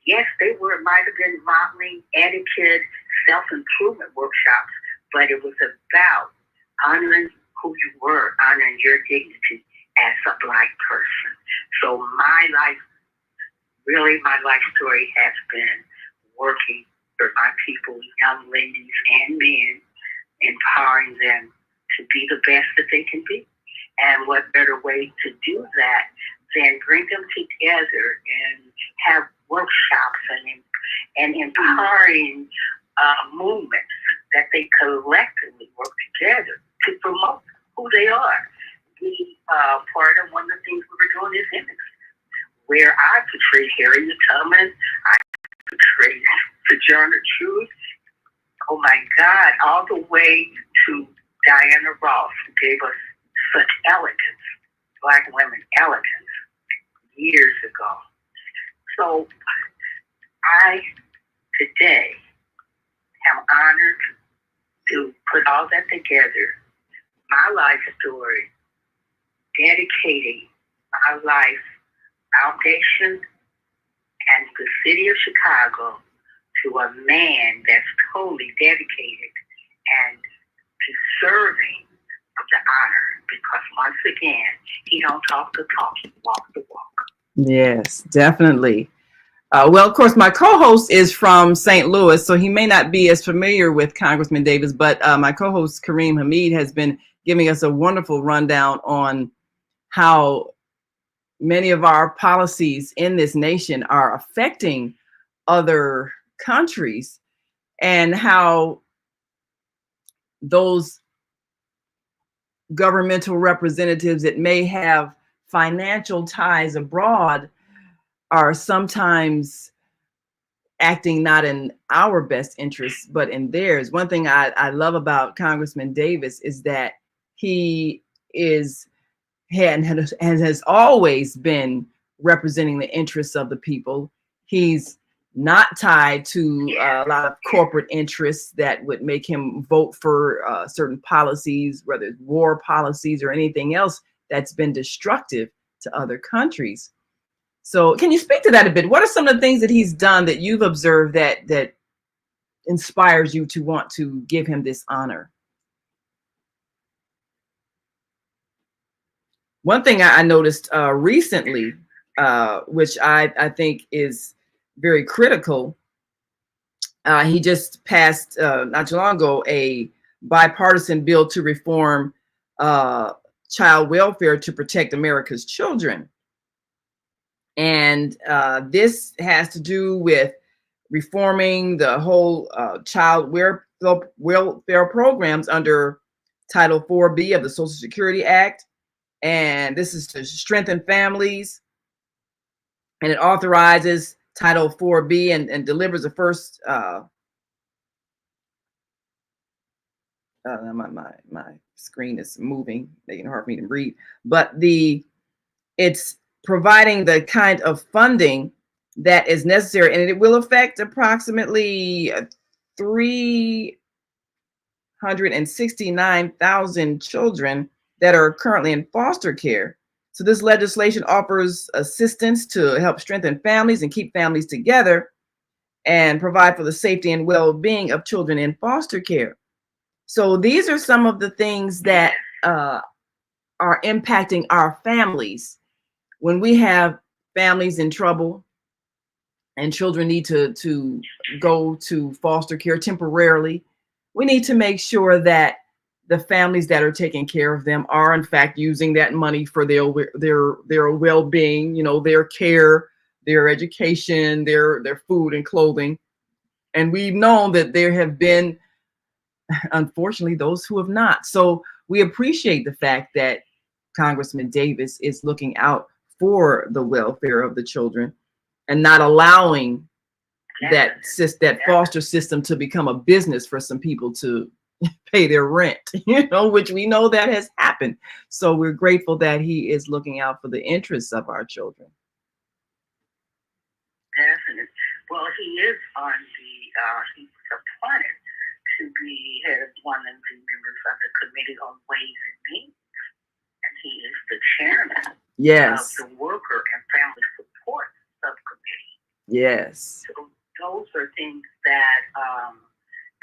Yes, they might have been modeling, etiquette, self-improvement workshops, but it was about honoring who you were, honoring your dignity as a Black person. So my life story has been working for my people, young ladies and men, empowering them to be the best that they can be. And what better way to do that than bring them together and have workshops and empowering movements that they collectively work together to promote who they are. Part of one of the things we were doing is images, where I portrayed Harriet Tubman, I portrayed Sojourner Truth, oh my God, all the way to Diana Ross, who gave us such elegance, Black women elegance, years ago. So I, today, am honored to put all that together, my life story, dedicating my life foundation and the city of Chicago to a man that's totally dedicated and deserving of the honor, because once again, he don't talk the talk, he walk the walk. Yes, definitely. Well, of course, my co-host is from St. Louis, so he may not be as familiar with Congressman Davis, but my co-host Kareem Hamid has been giving us a wonderful rundown on how many of our policies in this nation are affecting other countries, and how those governmental representatives that may have financial ties abroad are sometimes acting not in our best interests, but in theirs. One thing I love about Congressman Davis is that he has always been representing the interests of the people. He's not tied to a lot of corporate interests that would make him vote for certain policies, whether it's war policies or anything else that's been destructive to other countries. So can you speak to that a bit? What are some of the things that he's done that you've observed that inspires you to want to give him this honor? One thing I noticed recently, which I think is very critical, he just passed not too long ago a bipartisan bill to reform child welfare to protect America's children. And this has to do with reforming the whole child welfare programs under Title 4B of the Social Security Act. And this is to strengthen families. And it authorizes Title 4B and delivers the first my screen is moving, making it hard for me to read. But it's providing the kind of funding that is necessary, and it will affect approximately 369,000 children that are currently in foster care. So this legislation offers assistance to help strengthen families and keep families together and provide for the safety and well-being of children in foster care. So these are some of the things that are impacting our families. When we have families in trouble and children need to go to foster care temporarily, we need to make sure that the families that are taking care of them are in fact using that money for their well-being, their care, their education, their food and clothing. And we've known that there have been, unfortunately, those who have not. So we appreciate the fact that Congressman Davis is looking out for the welfare of the children and not allowing that foster system to become a business for some people to pay their rent, which we know that has happened. So we're grateful that he is looking out for the interests of our children. Definitely. Well, he is on he was appointed to be head of one of the members of the Committee on Ways and Means, and he is the chairman Yes. of the Worker and Family Support Subcommittee. Yes. So those are things that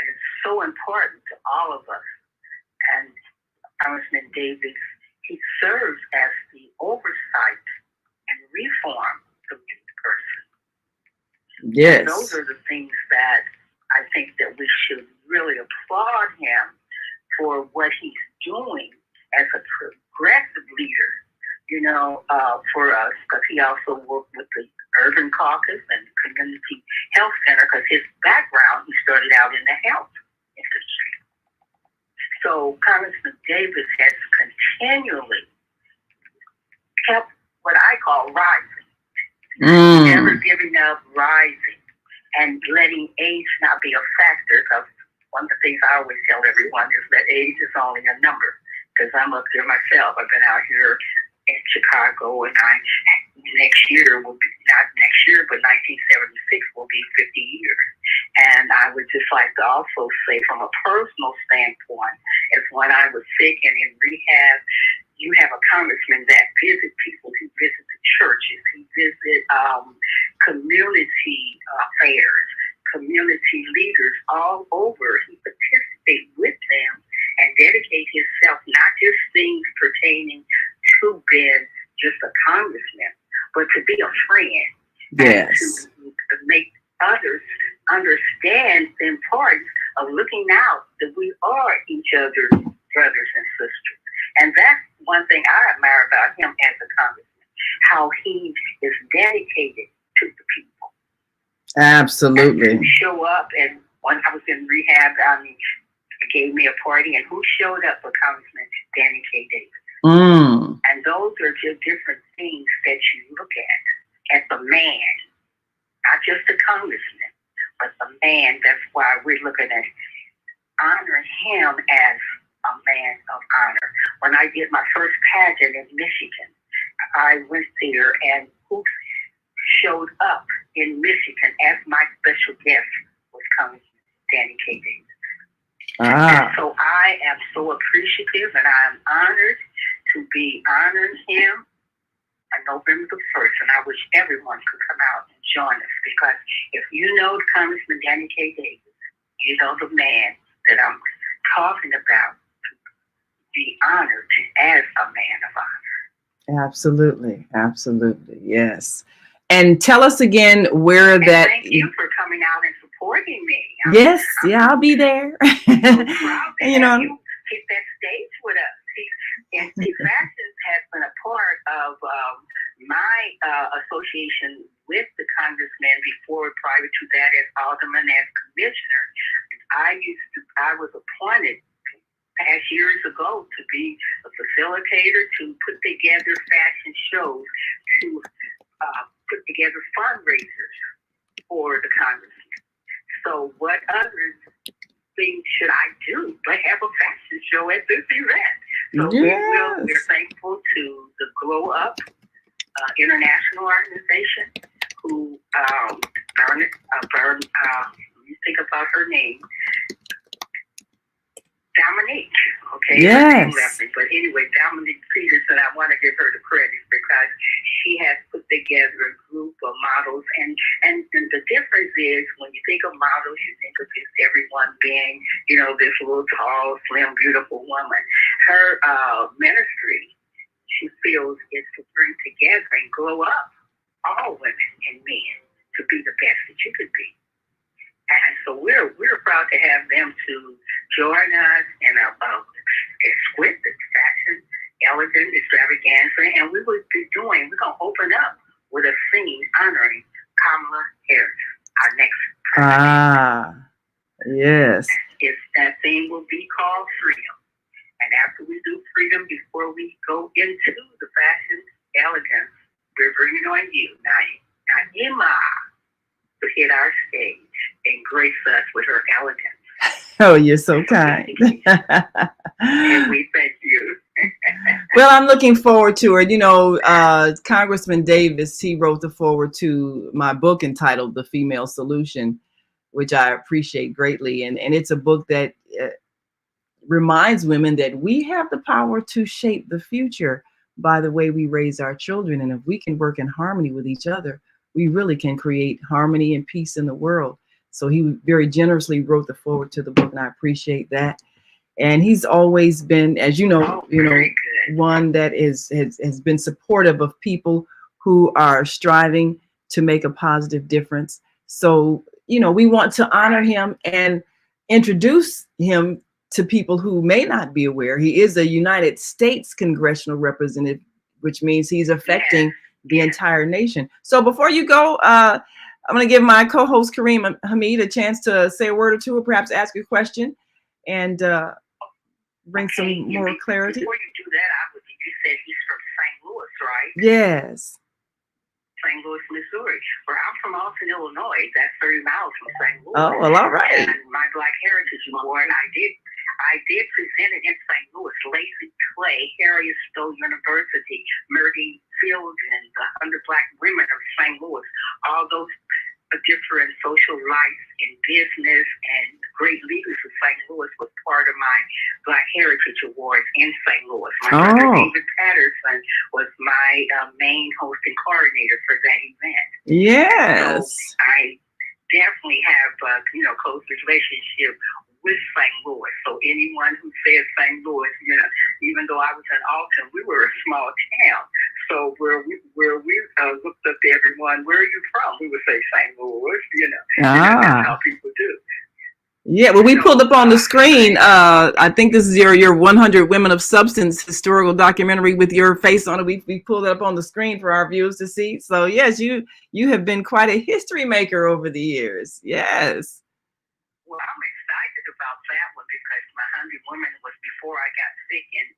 is so important to all of us. And Congressman Davis, he serves as the oversight and reform committee person. Yes. And those are the things that I think that we should really applaud him for what he's doing as a progressive leader, for us, because he also worked with the Urban Caucus and Community Health Center, because his background, he started out in the health industry. So Congressman Davis has continually kept what I call rising. Never giving up, rising, and letting age not be a factor. Because one of the things I always tell everyone is that age is only a number. Because I'm up there myself. I've been out here in Chicago, and next year will be, not next year, but 1976 will be 50 years. And I would just like to also say, from a personal standpoint, is when I was sick and in rehab, you have a congressman that visit people. He visits the churches. He visits community affairs, community leaders all over. He participates with them and dedicate himself, not just things pertaining to being just a congressman, but to be a friend. Yes. And to make others understand the importance of looking out that we are each other's brothers and sisters. And that's one thing I admire about him as a congressman, how he is dedicated to the people. Absolutely. And to show up, and when I was in rehab, it gave me a party, and who showed up for Congressman Danny K. Davis? And those are just different things that you look at as a man, not just a congressman, but the man. That's why we're looking at honoring him as a man of honor. When I did my first pageant in Michigan, I went there, and who showed up in Michigan as my special guest was Congressman Danny K. Davis. And so I am so appreciative, and I am honored to be honoring him on November the 1st. And I wish everyone could come out and join us, because if you know Congressman Danny K. Davis, you know the man that I'm talking about, to be honored as a man of honor. Absolutely. Absolutely. Yes. And tell us again where and that. Thank you for coming out and supporting me. Yes. Yeah, I'll be there. So proud to have you hit that stage with us. And Fashions has been a part of my association with the congressman before, prior to that, as alderman, as commissioner. I was appointed past years ago to be a facilitator, to put together fashion shows, to put together fundraisers for the congressman. So what other things should I do but have a fashion show at this event? So we're thankful to the Glow Up International Organization, who let me think about her name. Dominique, okay? Yes. Her name left me. But anyway, Dominique Peterson, I want to give her the credit, because she has put together a group of models. And the difference is, when you think of models, you think of just everyone being, this little tall, slim, beautiful woman. Her ministry, she feels, is to bring together and grow up all women and men to be the best that you could be. And so we're proud to have them to join us in a exquisite fashion, elegant extravaganza, and we're going to open up with a scene honoring Kamala Harris, our next president. Yes. That thing will be called Freedom. And after we do Freedom, before we go into the fashion elegance, we're bringing on you, now Emma, to hit our stage and grace us with her elegance Oh, you're so kind. And we thank you. Well, I'm looking forward to it. You know, Congressman Davis, he wrote the foreword to my book entitled The Female Solution, which I appreciate greatly. And it's a book that reminds women that we have the power to shape the future by the way we raise our children. And if we can work in harmony with each other, we really can create harmony and peace in the world. So he very generously wrote the foreword to the book, and I appreciate that. And he's always been, as you know, one that has been supportive of people who are striving to make a positive difference. So, you know, we want to honor him and introduce him to people who may not be aware. He is a United States Congressional Representative, which means he's affecting the entire nation. So before you go, I'm going to give my co-host Kareem Hamid a chance to say a word or two, or perhaps ask a question and bring some more clarity. Before you do that, you said he's from St. Louis, right? Yes. St. Louis, Missouri. Where I'm from Alton, Illinois. That's 30 miles from St. Louis. Oh, well, all right. And my Black Heritage Award, I did present it in St. Louis. Lacy Clay, Harriet Stowe University, Murdine Fielding, the 100 Black Women of St. Louis. All those different social life in business and great leaders of St. Louis was part of my Black Heritage Awards in St. Louis. My brother David Patterson was my main host and coordinator for that event. Yes. So I definitely have close relationship with St. Louis. So anyone who says St. Louis, even though I was in Alton, we were a small town. So where we looked up to everyone, where are you from? We would say St. Louis, That's how people do. Yeah, well, we pulled up on the screen. I think this is your 100 Women of Substance historical documentary with your face on it. We pulled it up on the screen for our viewers to see. So yes, you have been quite a history maker over the years. Yes. Well, I'm excited about that one because my 100 Women was before I got sick and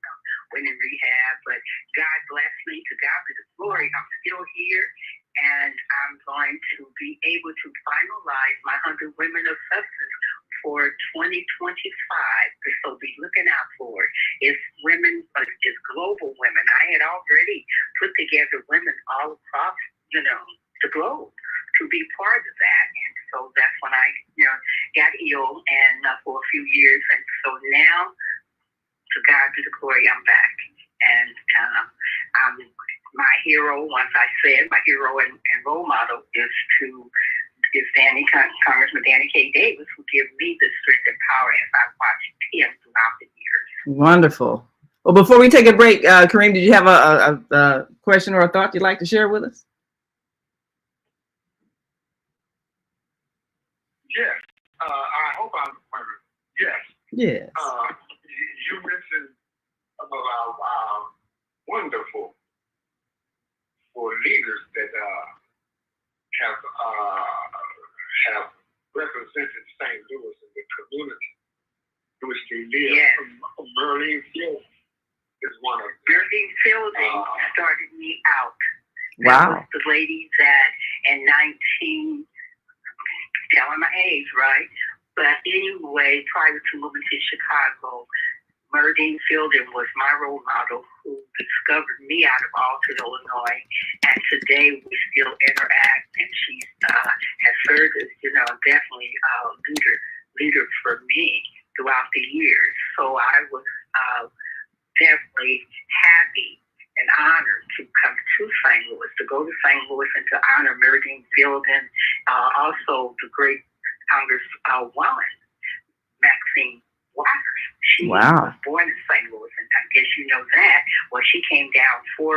went in rehab. But God blessed me. To God be the glory. I'm still here, and I'm going to be able to finalize my 100 Women of Substance for 2025. So be looking out for it. It's women, it's global women. I had already put together women all across, the globe to be part of that. And so that's when I, got ill and for a few years. And so now, to God be the glory, I'm back. And my hero, once I said, my hero and role model is Congressman Danny K. Davis, who gave me the strength and power as I watched him throughout the years. Wonderful. Well, before we take a break, Kareem, did you have a question or a thought you'd like to share with us? Yes. I hope I'm yes. Yes. You mentioned some of our wonderful leaders that have represented St. Louis in the community in which they live. Yes. Murdine Fielding is one of them. Murdine Fielding started me out. Wow. That was the lady that in 19, telling my age, right? But anyway, prior to moving to Chicago, Murdine Fielding was my role model who discovered me out of Alton, Illinois. And today we still interact, and she has served as, definitely a leader for me throughout the years. So I was definitely happy and honored to come to St. Louis, to go to St. Louis and to honor Murdine Fielding, also the great Congresswoman, Maxine Waters. She was born in St. Louis, and I guess you know that. Well, she came down for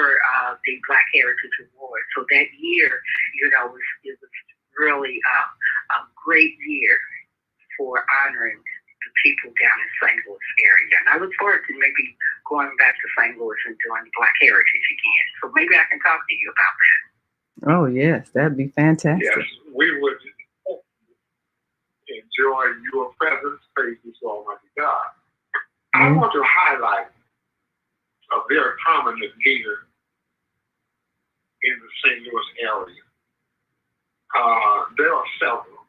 the Black Heritage Award. So that year, it was really a great year for honoring the people down in St. Louis area. And I look forward to maybe going back to St. Louis and doing Black Heritage again. So maybe I can talk to you about that. Oh, yes, that'd be fantastic. Yes, we would enjoy your presence, praise you, Almighty God. I want to highlight a very prominent leader in the St. Louis area. There are several,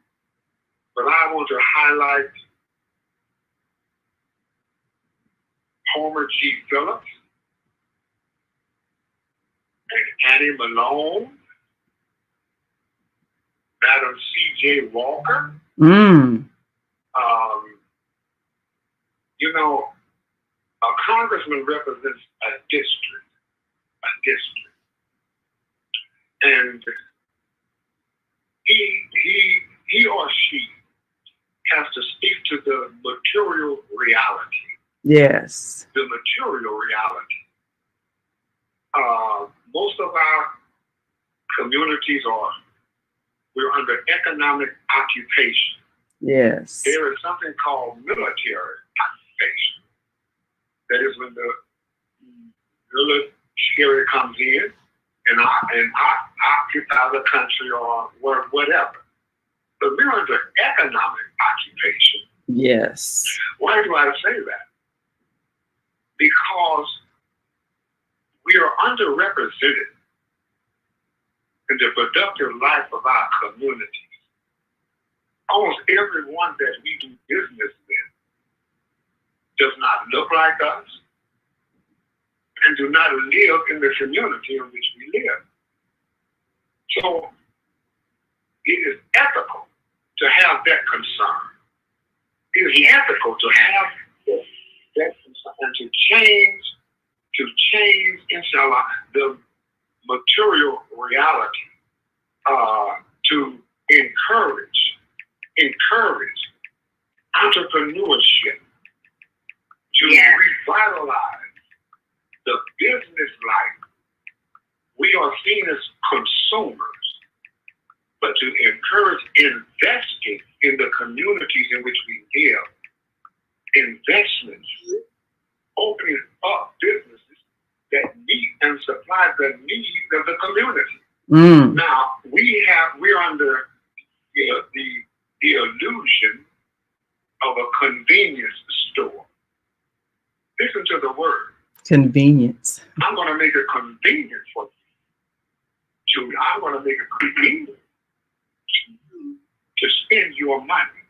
but I want to highlight Homer G. Phillips, and Annie Malone, Madam C.J. Walker. You know, a congressman represents a district, and he or she has to speak to the material reality. Yes. The material reality. Most of our communities we're under economic occupation. Yes. There is something called military occupation. That is when the military comes in and occupy the country or whatever. But we're under economic occupation. Yes. Why do I say that? Because we are underrepresented in the productive life of our communities. Almost everyone that we do business with does not look like us and do not live in the community in which we live. So it is ethical to have that concern. It is ethical to have that concern and to change, inshallah, the material reality, to encourage entrepreneurship, to revitalize the business life. We are seen as consumers, but to encourage investing in the communities in which we live, investments, opening up businesses that meet and supply the needs of the community. Now, we're under the illusion of a convenience store. Listen to the word. Convenience. I'm going to make it convenient for you. Julia, I'm going to make it convenient to spend your money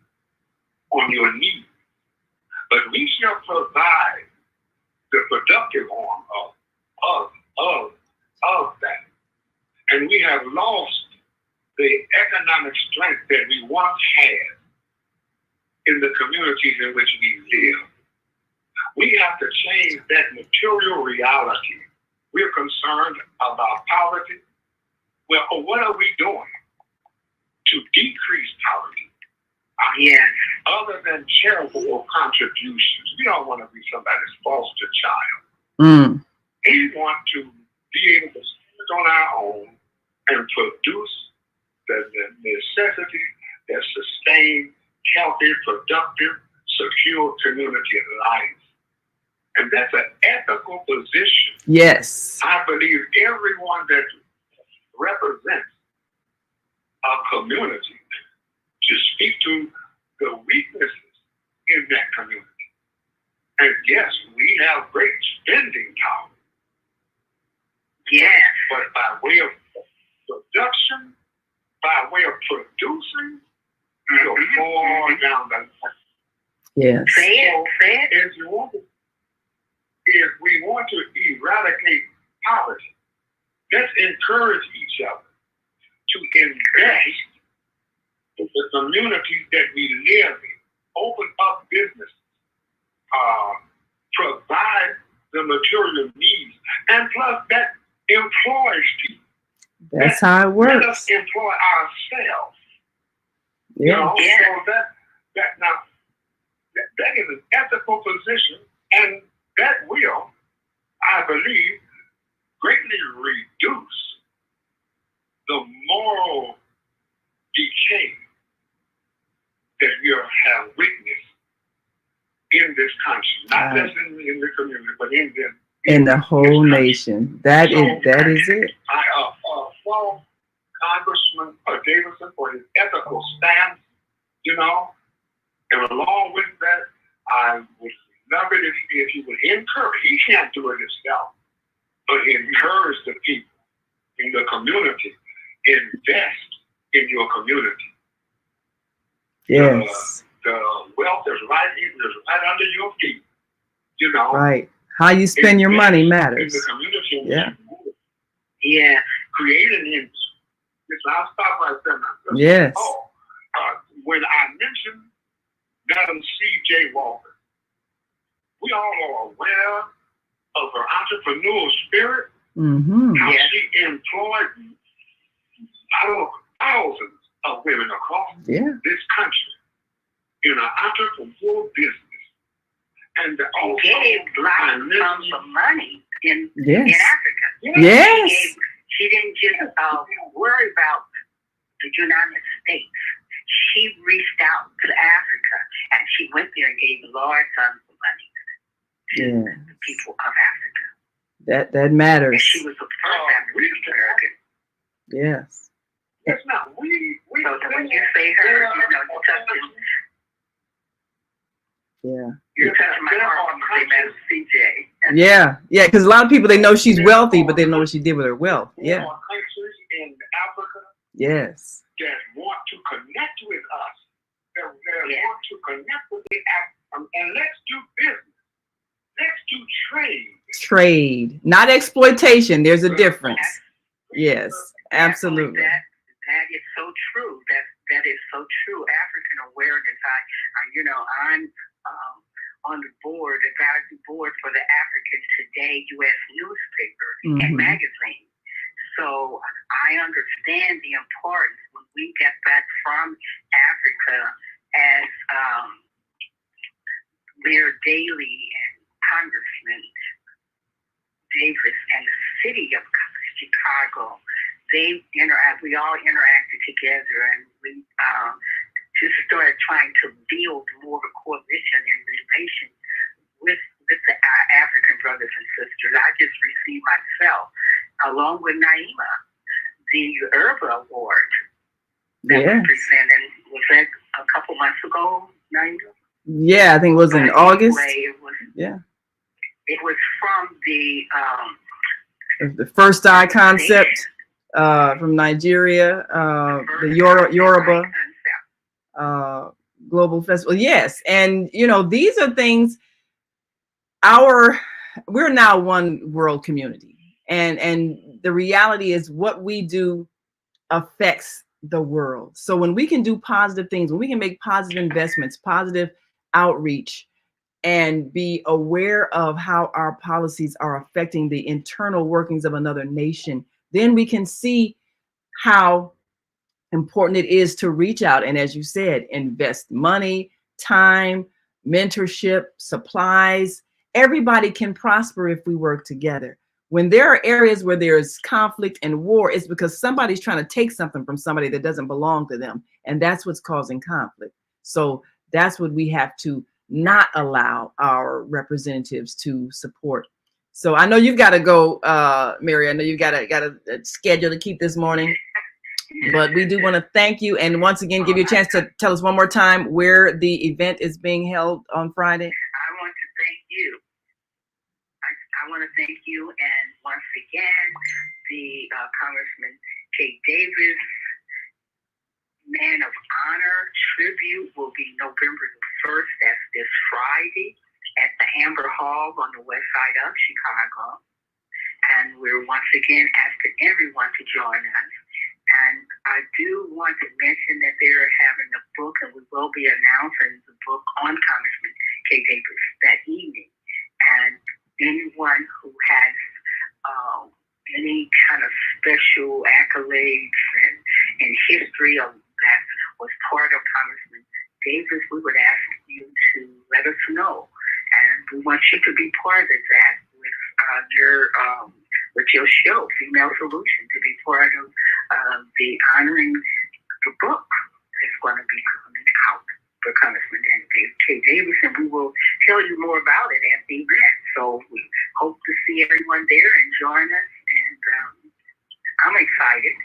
on your needs. But we shall provide the productive arm of that. And we have lost the economic strength that we once had in the communities in which we live. We have to change that material reality. We're concerned about poverty. Well, what are we doing to decrease poverty? Other than charitable contributions, we don't want to be somebody's foster child. We want to be able to stand on our own and produce the necessities that sustain healthy, productive, secure community life. And that's an ethical position. Yes. I believe everyone that represents a community to speak to the weaknesses in that community. And yes, we have great spending power. Yes. But by way of production, by way of producing, you're more down the line. Yes. If we want to eradicate poverty, let's encourage each other to invest in the communities that we live in, open up businesses, provide the material needs, and plus that employs people. That's how it works. Let us employ ourselves. Yeah. You know, so that is an ethical position, and that will, I believe, greatly reduce the moral decay that we have witnessed in this country, not just in the community, but in the whole nation. That is it. I applaud Congressman Davidson for his ethical stance, you know, and along with that, I would love it if he would encourage. He can't do it himself, but encourage the people in the community. Invest in your community. Yes. The wealth is right under your feet. You know. Right. How you spend your money matters. In the community. Yeah. Yeah. Create an industry. Listen, I'll stop right there now. Yes. Oh, when I mentioned Madam C.J. Walker, we all are aware of her entrepreneurial spirit, how she employed thousands of women across this country in an entrepreneurial business. And also gave lots of money in Africa. Yes. She didn't just worry about the United States. She reached out to Africa, and she went there and gave large sums of money to the people of Africa. That matters. And she was the first African American. Yes. Yes, now we so when you say her, you're touching. Yeah. You're touching my heart when you say Madam CJ. Yeah, because a lot of people, they know she's wealthy, but they don't know what she did with her wealth. Yeah. There are countries in Africa Yes. that want to connect with us, that want to connect with the Africans, and let's do business. Let's do trade. Trade, not exploitation. There's a difference. Yes, absolutely. That is so true. That is so true. African awareness. I'm on the board, advisory board for the African Today U.S. newspaper and magazine. So I understand the importance when we get back from Africa as Mayor Daley and Congressman Davis and the city of Chicago. We all interacted together, and we just started trying to build more of a coalition and relation with our African brothers and sisters. I just received myself, along with Naima, the Urba Award that was presented. Was that a couple months ago, Naima? Yeah, I think it was in August. Anyway, it was from the First Eye concept from Nigeria, the Yoruba Global Festival. Yes, and these are things. We're now one world community, and the reality is what we do affects the world. So when we can do positive things, when we can make positive investments, positive outreach, and be aware of how our policies are affecting the internal workings of another nation, then we can see how important it is to reach out and, as you said, invest money, time, mentorship, supplies. Everybody can prosper if we work together. When there are areas where there's conflict and war, it's because somebody's trying to take something from somebody that doesn't belong to them. And that's what's causing conflict. So that's what we have to not allow our representatives to support. So I know you've got to go, Mary. I know you've got a schedule to keep this morning. But we do want to thank you, and once again give you a chance to tell us one more time where the event is being held on Friday. I want to thank you. I want to thank you, and once again, the Congressman K. Davis Man of Honor tribute will be November the 1st. That's this Friday at the Amber Hall on the west side of Chicago. And we're once again asking everyone to join us. And I do want to mention that they're having a book, and we will be announcing the book on Congressman K. Davis that evening. And anyone who has any kind of special accolades and history of that was part of Congressman Davis, we would ask you to let us know. And we want you to be part of that with your show, Female Solution, to be part of the honoring the book that's going to be coming out for Congressman K. Davis, and we will tell you more about it at the event. So we hope to see everyone there and join us, and I'm excited.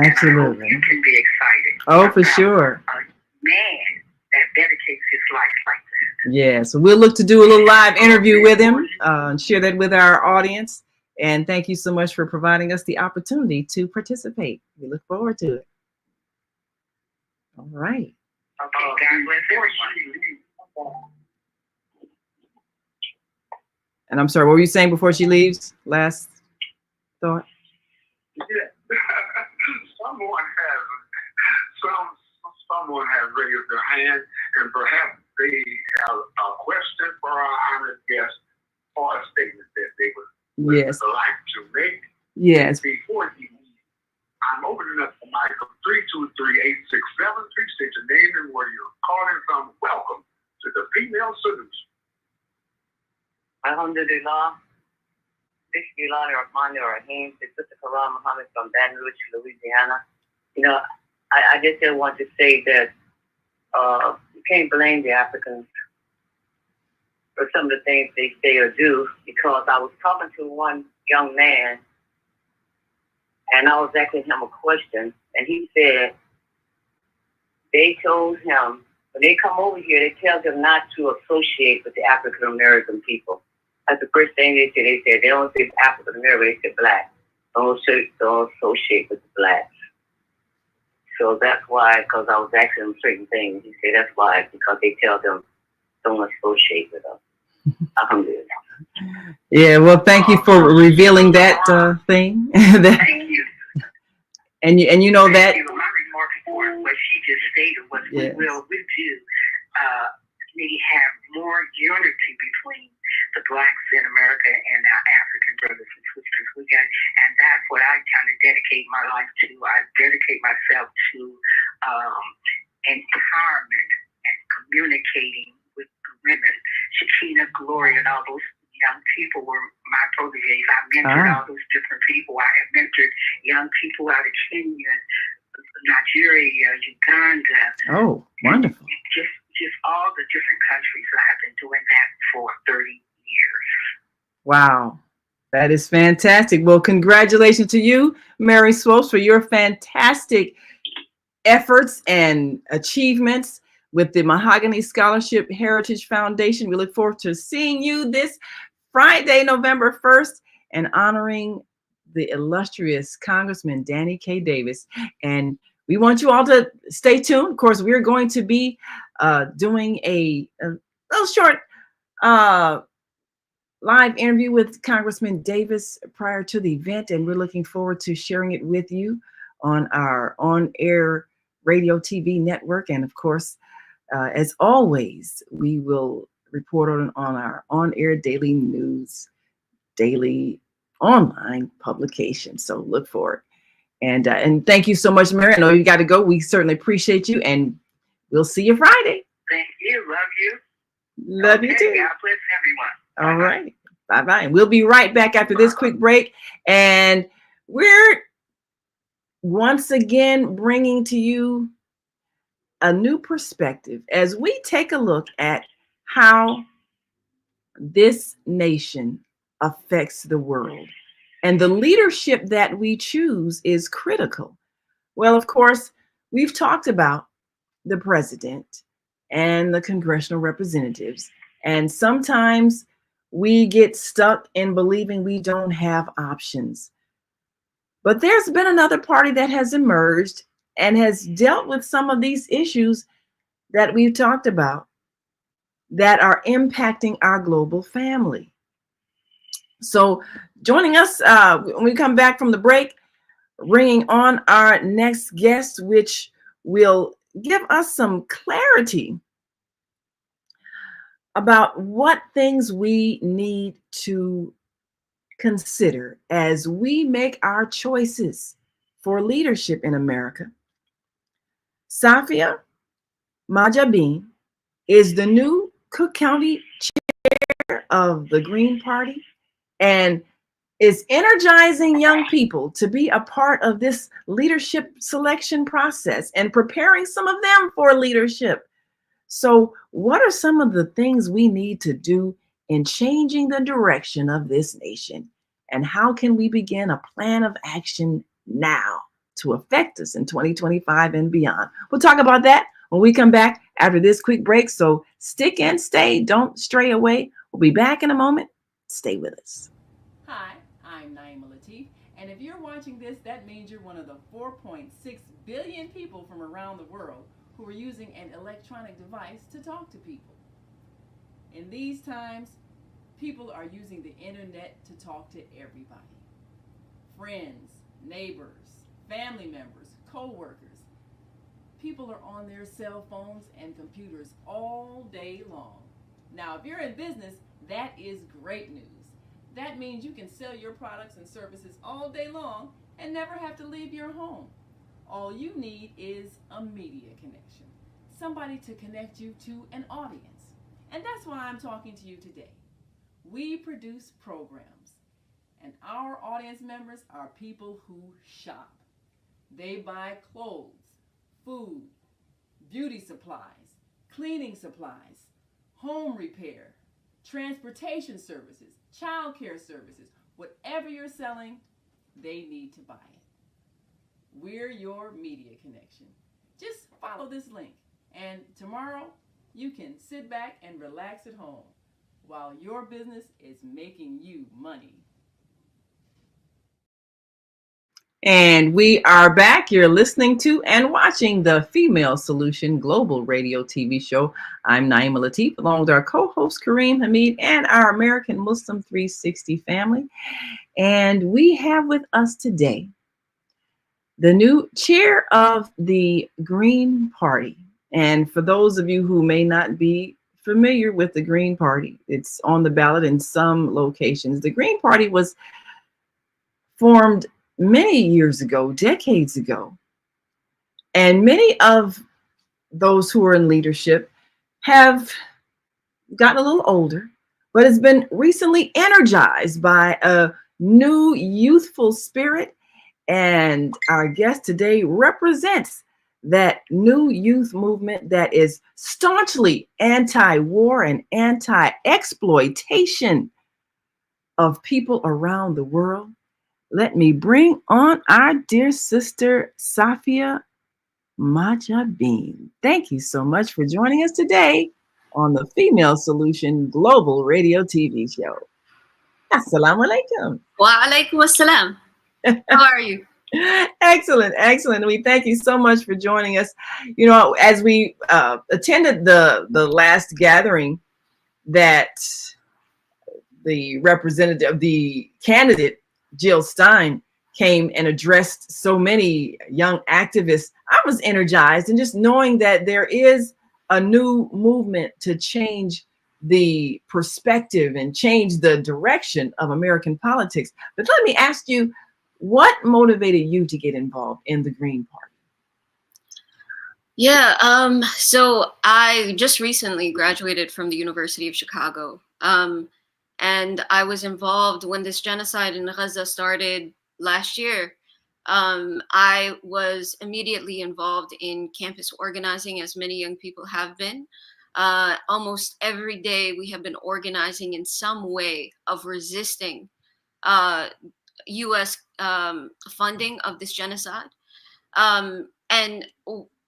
Absolutely. And I hope you can be excited. Oh, for sure. A man that dedicates his life like that. Yeah, so we'll look to do a little live interview with him and share that with our audience. And thank you so much for providing us the opportunity to participate. We look forward to it. All right. Okay, God bless everyone. And I'm sorry, what were you saying before she leaves? Last thought? Yeah. Someone has raised their hand, and perhaps they have a question for our honored guest or a statement that they would Yes. like to make. Yes. Before you leave, I'm opening up the mic of 323-867-36. Your name and where you're calling from. Welcome to the Female Solution. Alhamdulillah. Bismillah ar-Rahman ar-Rahim. This is Karam Muhammad from Baton Rouge, Louisiana. You know, I just want to say that you can't blame the Africans for some of the things they say or do, because I was talking to one young man and I was asking him a question, and he said they told him when they come over here, they tell them not to associate with the African American people. That's the first thing they say. They said they don't say African American, they say black. Don't associate with the blacks. So that's why, because I was asking them certain things, he said that's why, because they tell them don't associate with us. Alhamdulillah. Yeah, well, thank you for revealing that thing. Thank you. And you know that. My remarks for what she just stated was Yes. we do need to have more unity between the blacks in America and our African brothers and sisters. And that's what I kind of dedicate my life to. I dedicate myself to empowerment and communicating with the women. Shakina, Gloria, and all those young people were my proteges. I mentored all those different people. I have mentored young people out of Kenya, Nigeria, Uganda. Oh, wonderful. Just all the different countries. I have been doing that for 30 years. Wow. That is fantastic. Well, congratulations to you, Mary Swopes, for your fantastic efforts and achievements with the Mahogany Scholarship Heritage Foundation. We look forward to seeing you this Friday, November 1st, and honoring the illustrious Congressman Danny K. Davis. And we want you all to stay tuned. Of course, we're going to be doing a little short live interview with Congressman Davis prior to the event, and we're looking forward to sharing it with you on our on-air radio TV network. And of course, as always, we will report on our on-air daily news, daily online publication. So look for it. And thank you so much, Mary. I know you got to go. We certainly appreciate you, and we'll see you Friday. Thank you. Love you. Love you too. God bless everyone. All right. Bye-bye. And we'll be right back after this quick break. And we're once again bringing to you a new perspective as we take a look at how this nation affects the world. And the leadership that we choose is critical. Well, of course, we've talked about the president and the congressional representatives. And sometimes we get stuck in believing we don't have options. But there's been another party that has emerged and has dealt with some of these issues that we've talked about that are impacting our global family. So joining us when we come back from the break, bringing on our next guest, which will give us some clarity about what things we need to consider as we make our choices for leadership in America. Safia Majabin is the new Cook County chair of the Green Party and is energizing young people to be a part of this leadership selection process and preparing some of them for leadership. So what are some of the things we need to do in changing the direction of this nation? And how can we begin a plan of action now to affect us in 2025 and beyond? We'll talk about that when we come back after this quick break. So stick and stay. Don't stray away. We'll be back in a moment. Stay with us. Hi, I'm Naima Latif, and if you're watching this, that means you're one of the 4.6 billion people from around the world who are using an electronic device to talk to people. In these times, People are using the internet to talk to everybody. Friends, neighbors, family members, co-workers. People are on their cell phones and computers all day long. Now, if you're in business, that is great news. That means you can sell your products and services all day long and never have to leave your home. All you need is a media connection, somebody to connect you to an audience. And that's why I'm talking to you today. We produce programs, and our audience members are people who shop. They buy clothes, food, beauty supplies, cleaning supplies, home repair, transportation services, child care services. Whatever you're selling, they need to buy it. We're your media connection. Just follow this link, and tomorrow you can sit back and relax at home while your business is making you money. And we are back. You're listening to and watching the Female Solution Global Radio TV show. I'm Naima Latif, along with our co-host Kareem Hamid and our American Muslim 360 family. And we have with us today the new chair of the Green Party. And for those of you who may not be familiar with the Green Party, it's on the ballot in some locations. The Green Party was formed many years ago, decades ago. And many of those who are in leadership have gotten a little older, but has been recently energized by a new youthful spirit. And our guest today represents that new youth movement that is staunchly anti-war and anti-exploitation of people around the world. Let me bring on our dear sister, Safia Majabin. Thank you so much for joining us today on the Female Solution Global Radio TV show. Assalamu alaikum. Wa alaikum assalam. How are you? Excellent, excellent. We thank you so much for joining us. You know, as we attended the last gathering that the representative, the candidate, Jill Stein, came and addressed so many young activists, I was energized, and just knowing that there is a new movement to change the perspective and change the direction of American politics. But let me ask you, what motivated you to get involved in the Green Party? Yeah, so I just recently graduated from the University of Chicago. And I was involved when this genocide in Gaza started last year. I was immediately involved in campus organizing, as many young people have been. Almost every day we have been organizing in some way of resisting U.S. Funding of this genocide. And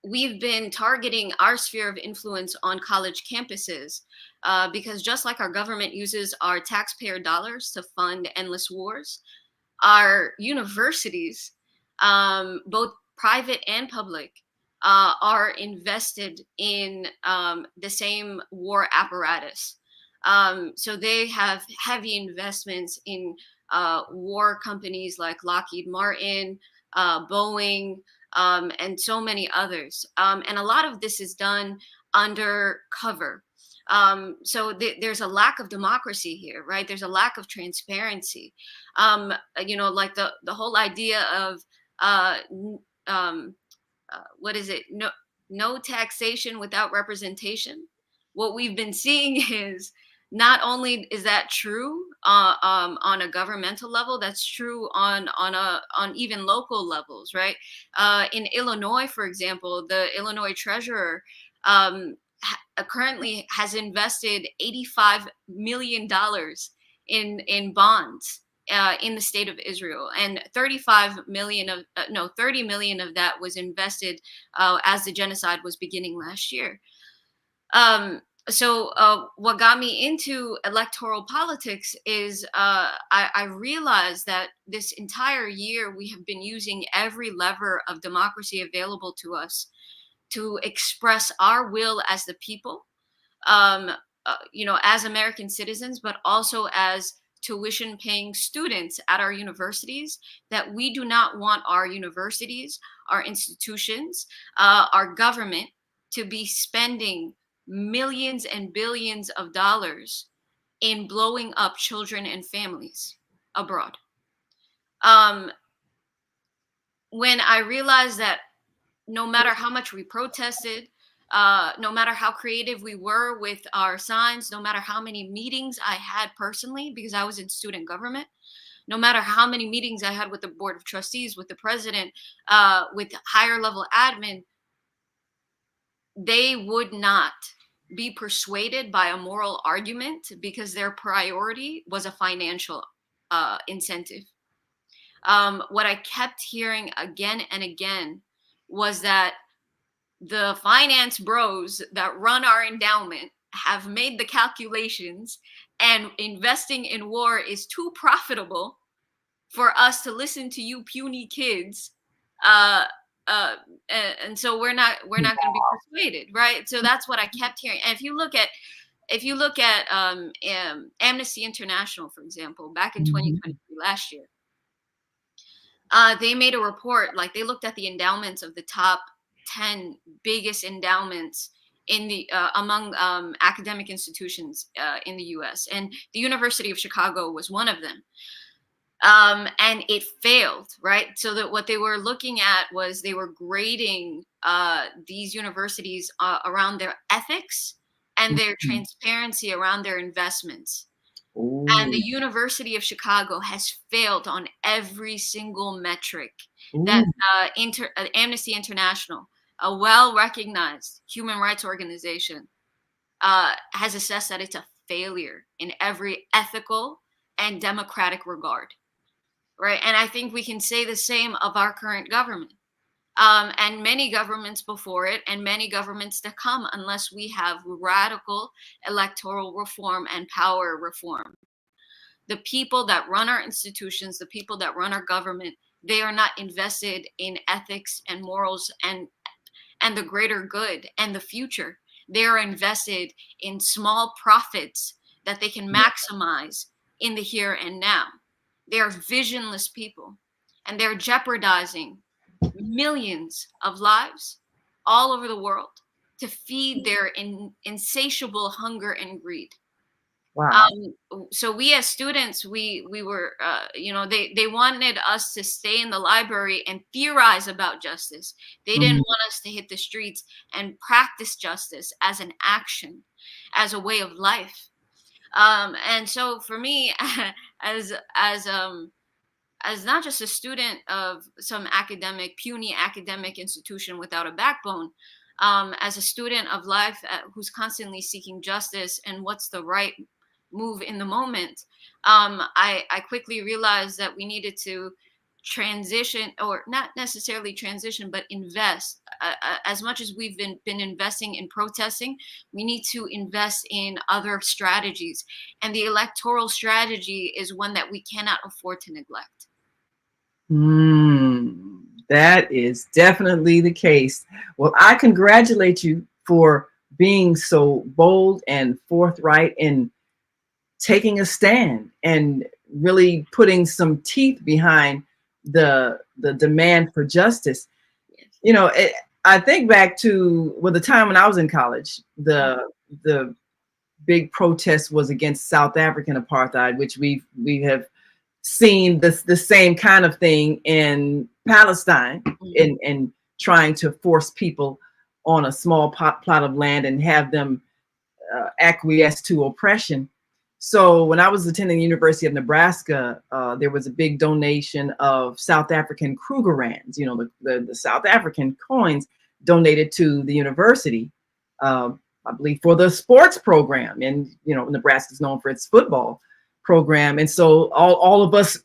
we've been targeting our sphere of influence on college campuses because just like our government uses our taxpayer dollars to fund endless wars, our universities, both private and public, are invested in the same war apparatus. So they have heavy investments in war companies like Lockheed Martin, Boeing, and so many others. And a lot of this is done undercover. So there's a lack of democracy here, right? There's a lack of transparency. You know, like the whole idea of what is it? No taxation without representation. What we've been seeing is not only is that true on a governmental level, that's true on even local levels, right? In Illinois, for example, the Illinois treasurer currently has invested $85 million in bonds in the state of Israel, and 30 million of that was invested as the genocide was beginning last year. So what got me into electoral politics is I realized that this entire year we have been using every lever of democracy available to us to express our will as the people, as American citizens, but also as tuition paying students at our universities, that we do not want our universities, our institutions, our government to be spending millions and billions of dollars in blowing up children and families abroad. When I realized that no matter how much we protested, no matter how creative we were with our signs, no matter how many meetings I had personally, because I was in student government, no matter how many meetings I had with the board of trustees, with the president, with higher level admin, they would not be persuaded by a moral argument because their priority was a financial incentive. What I kept hearing again and again was that the finance bros that run our endowment have made the calculations, and investing in war is too profitable for us to listen to you puny kids. And so we're not going to be persuaded, right? So that's what I kept hearing. And if you look at Amnesty International, for example, back in 2023, last year, they made a report. Like, they looked at the endowments of the top 10 biggest endowments in the among academic institutions in the U.S., and the University of Chicago was one of them. And it failed, right? So that what they were looking at was they were grading these universities around their ethics and their transparency around their investments. Ooh. And the University of Chicago has failed on every single metric. Ooh. That Amnesty International, a well-recognized human rights organization, has assessed that it's a failure in every ethical and democratic regard, right? And I think we can say the same of our current government, and many governments before it, and many governments to come, unless we have radical electoral reform and power reform. The people that run our institutions, the people that run our government, they are not invested in ethics and morals and the greater good and the future. They are invested in small profits that they can maximize in the here and now. They are visionless people, and they're jeopardizing millions of lives all over the world to feed their insatiable hunger and greed. Wow. So we as students, we were, they wanted us to stay in the library and theorize about justice. They didn't want us to hit the streets and practice justice as an action, as a way of life. And so for me, as not just a student of some puny academic institution without a backbone, as a student of life who's constantly seeking justice and what's the right move in the moment, I quickly realized that we needed to transition, or not necessarily transition, but invest. As much as we've been investing in protesting, we need to invest in other strategies. And the electoral strategy is one that we cannot afford to neglect. That is definitely the case. Well, I congratulate you for being so bold and forthright in taking a stand and really putting some teeth behind the demand for justice. You know, I think back to the time when I was in college, the big protest was against South African apartheid, which we have seen the same kind of thing in Palestine, in trying to force people on a small plot of land and have them acquiesce to oppression. So when I was attending the University of Nebraska, there was a big donation of South African Krugerrands, the South African coins, donated to the university, I believe, for the sports program. And, Nebraska is known for its football program. And so all of us,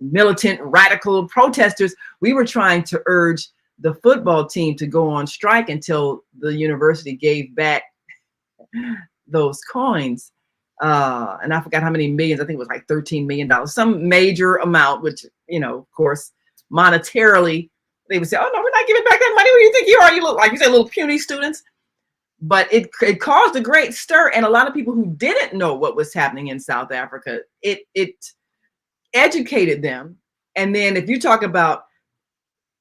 militant, radical protesters, we were trying to urge the football team to go on strike until the university gave back those coins. And I forgot how many millions. I think it was like $13 million, some major amount, which, of course, monetarily, they would say, oh, no, we're not giving back that money. What do you think you are? You look like, you say, little puny students. but it caused a great stir, and a lot of people who didn't know what was happening in South Africa, it educated them. And then if you talk about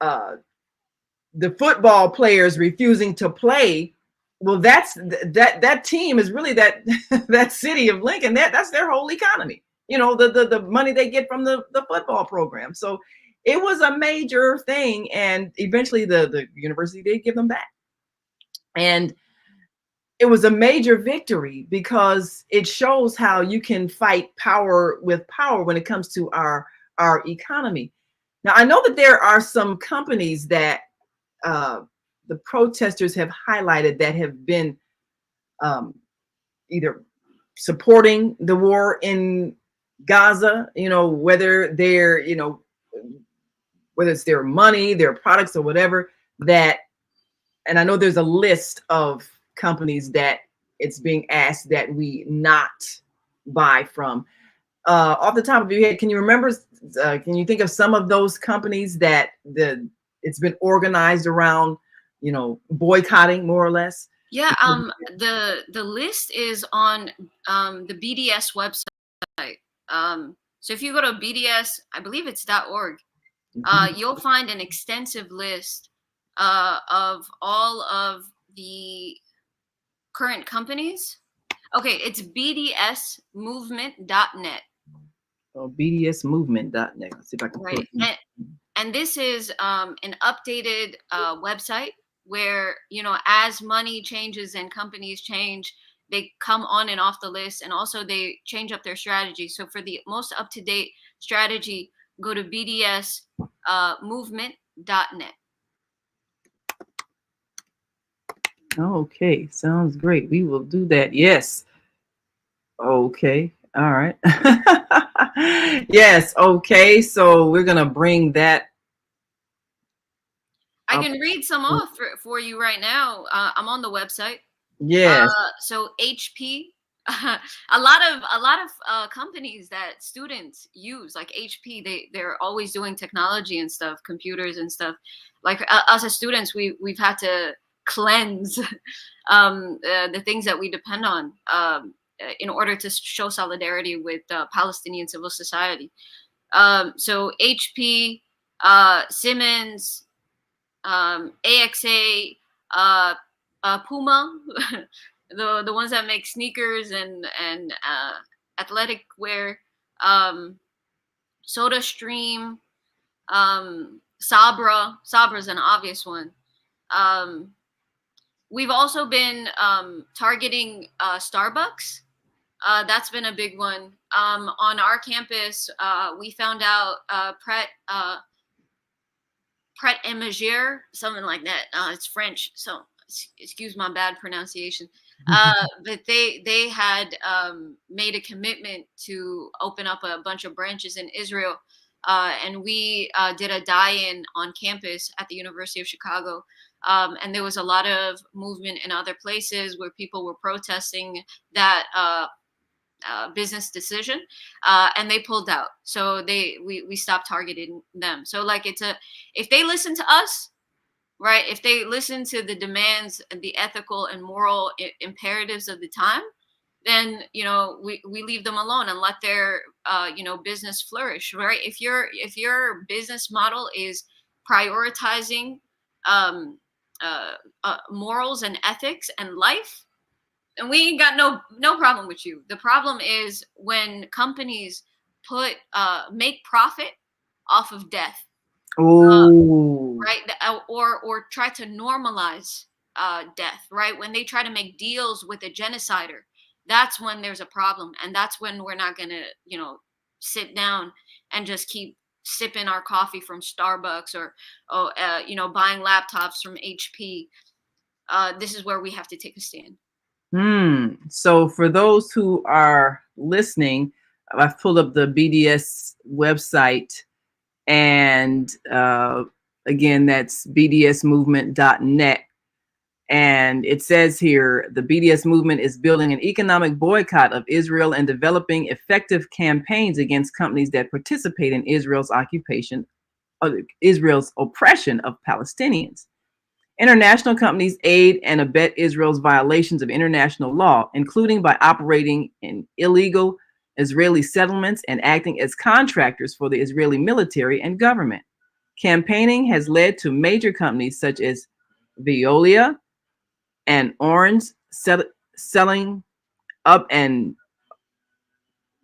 the football players refusing to play, well, that team is really that that city of Lincoln. That's their whole economy. You know, the money they get from the football program. So it was a major thing, and eventually the university did give them back. And it was a major victory because it shows how you can fight power with power when it comes to our economy. Now, I know that there are some companies that the protesters have highlighted that have been either supporting the war in Gaza, you know, whether they're, you know, whether it's their money, their products or whatever, that, and I know there's a list of companies that it's being asked that we not buy from. Off the top of your head, can you remember, can you think of some of those companies that it's been organized around, you know, boycotting more or less? Yeah, the list is on the BDS website. So if you go to BDS, I believe it's .org, you'll find an extensive list of all of the current companies. Okay, it's bdsmovement.net. Oh, bdsmovement.net. Let's see if I can right. And this is an updated website where, you know, as money changes and companies change, they come on and off the list, and also they change up their strategy. So for the most up-to-date strategy, go to bdsmovement.net. Okay, sounds great. We will do that. Yes. Okay. All right. Yes. Okay. So we're going to bring that. I can read some off for you right now. I'm on the website. Yes. So HP, a lot of companies that students use, like HP, they're always doing technology and stuff, computers and stuff. Like us as students, we've had to cleanse the things that we depend on in order to show solidarity with Palestinian civil society. So HP, Siemens, AXA, Puma, the ones that make sneakers and athletic wear, SodaStream, Sabra's an obvious one. We've also been targeting Starbucks. That's been a big one. On our campus, we found out Pret et Manger, something like that. It's French, so excuse my bad pronunciation. But they had made a commitment to open up a bunch of branches in Israel. And we did a die-in on campus at the University of Chicago. And there was a lot of movement in other places where people were protesting that business decision, and they pulled out. So we stopped targeting them. So like if they listen to us, right? If they listen to the demands and the ethical and moral imperatives of the time, then, you know, we leave them alone and let their you know, business flourish, right? If your business model is prioritizing morals and ethics and life, and we ain't got no problem with you. The problem is when companies make profit off of death, right? Or try to normalize death, right? When they try to make deals with a genocider, that's when there's a problem, and that's when we're not gonna, you know, sit down and just keep sipping our coffee from Starbucks or you know, buying laptops from HP. This is where we have to take a stand. So for those who are listening, I've pulled up the BDS website, and again, that's bdsmovement.net. And it says here, the BDS movement is building an economic boycott of Israel and developing effective campaigns against companies that participate in Israel's oppression of Palestinians. International companies aid and abet Israel's violations of international law, including by operating in illegal Israeli settlements and acting as contractors for the Israeli military and government. Campaigning has led to major companies such as Veolia and Orange selling up and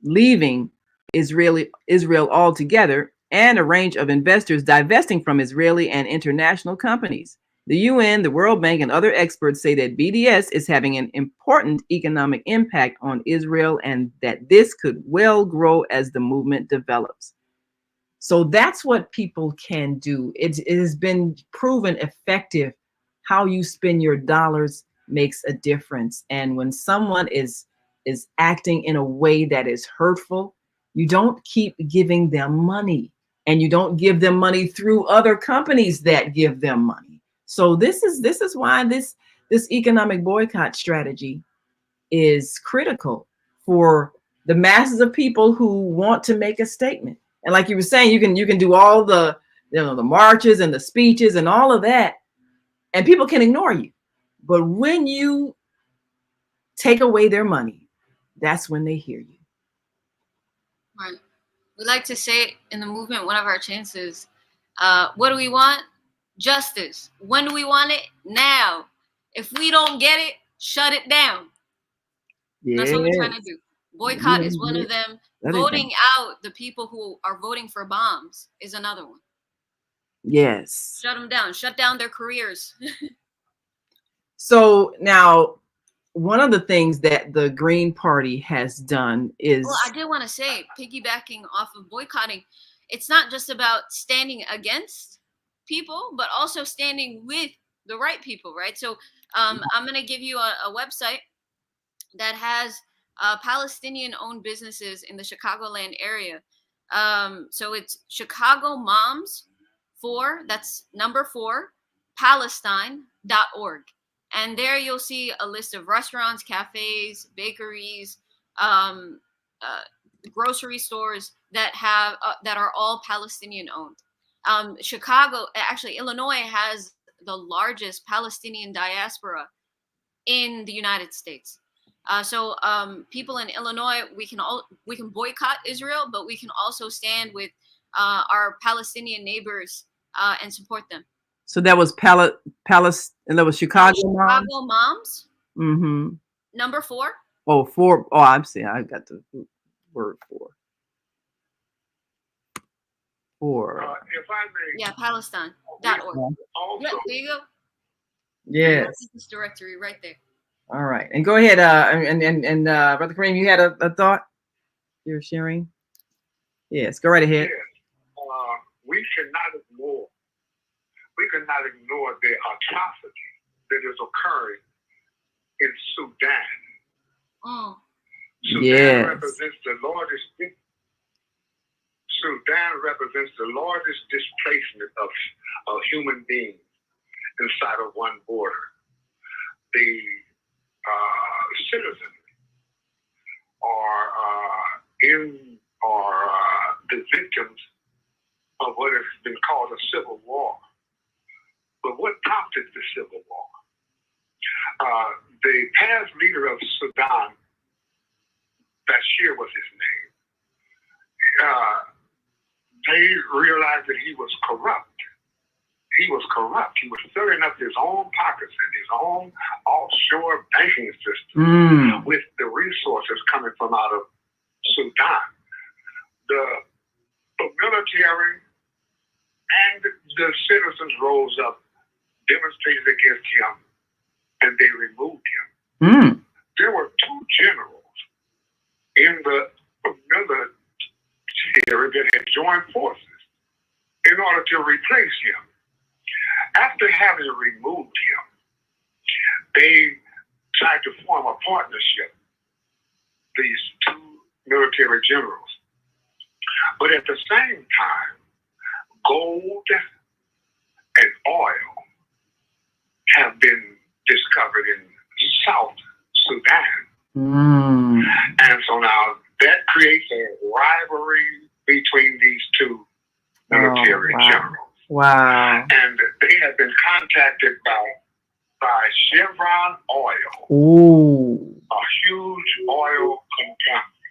leaving Israel altogether, and a range of investors divesting from Israeli and international companies. The UN, the World Bank, and other experts say that BDS is having an important economic impact on Israel and that this could well grow as the movement develops. So that's what people can do. It has been proven effective. How you spend your dollars makes a difference. And when someone is acting in a way that is hurtful, you don't keep giving them money, and you don't give them money through other companies that give them money. So this is why this economic boycott strategy is critical for the masses of people who want to make a statement. And like you were saying, you can do all the the marches and the speeches and all of that, and people can ignore you. But when you take away their money, that's when they hear you. Right. We like to say in the movement, one of our chants is, what do we want? Justice. When do we want it? Now. If we don't get it, shut it down. That's what we're trying to do. Boycott is one of them. Voting out the people who are voting for bombs is another one. Yes. Shut them down. Shut down their careers. So now, one of the things that the Green Party has done is... Well, I did want to say, piggybacking off of boycotting, it's not just about standing against people, but also standing with the right people, right? So I'm going to give you a website that has Palestinian-owned businesses in the Chicagoland area. So it's Chicago Moms 4, that's number 4, Palestine.org. And there you'll see a list of restaurants, cafes, bakeries, grocery stores that have that are all Palestinian owned. Illinois has the largest Palestinian diaspora in the United States. So people in Illinois, we can boycott Israel, but we can also stand with our Palestinian neighbors and support them. So that was and that was Chicago Moms. Mm-hmm. Number 4. Oh, 4. Oh, I'm seeing. I got the word 4. 4. If I may. Yeah, Palestine.org. Also, yeah, there you go. Yes. This directory right there. All right, and go ahead. And Brother Kareem, you had a thought you're sharing. Yes, go right ahead. Yes. We cannot ignore the atrocity that is occurring in Sudan. Oh. Sudan represents the largest. Sudan represents the largest displacement of human beings inside of one border. The citizens are the victims of what has been called a civil war. But what prompted the civil war? The past leader of Sudan, Bashir was his name, they realized that he was corrupt. He was filling up his own pockets and his own offshore banking system with the resources coming from out of Sudan. The military and the citizens rose up, demonstrated against him, and they removed him. There were 2 generals in the military that had joined forces in order to replace him. After having removed him, they tried to form a partnership, these 2 military generals. But at the same time, gold and oil have been discovered in South Sudan. And so now that creates a rivalry between these 2 military generals. Wow. And they have been contacted by Chevron Oil, Ooh. a huge oil company,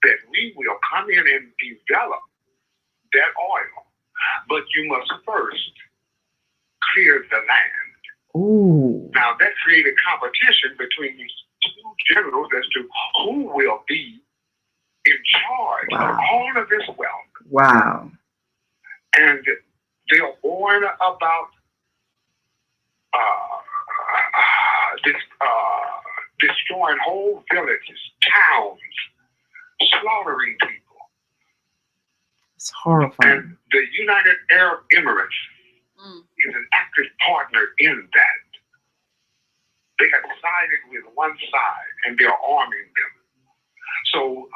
that we will come in and develop that oil. But you must first clear the land. Ooh. Now, that created competition between these two generals as to who will be in charge of all of this wealth. Wow. And they're born about destroying whole villages, towns, slaughtering people. It's horrifying. And the United Arab Emirates is an active partner in that. They have sided with one side and they're arming them. So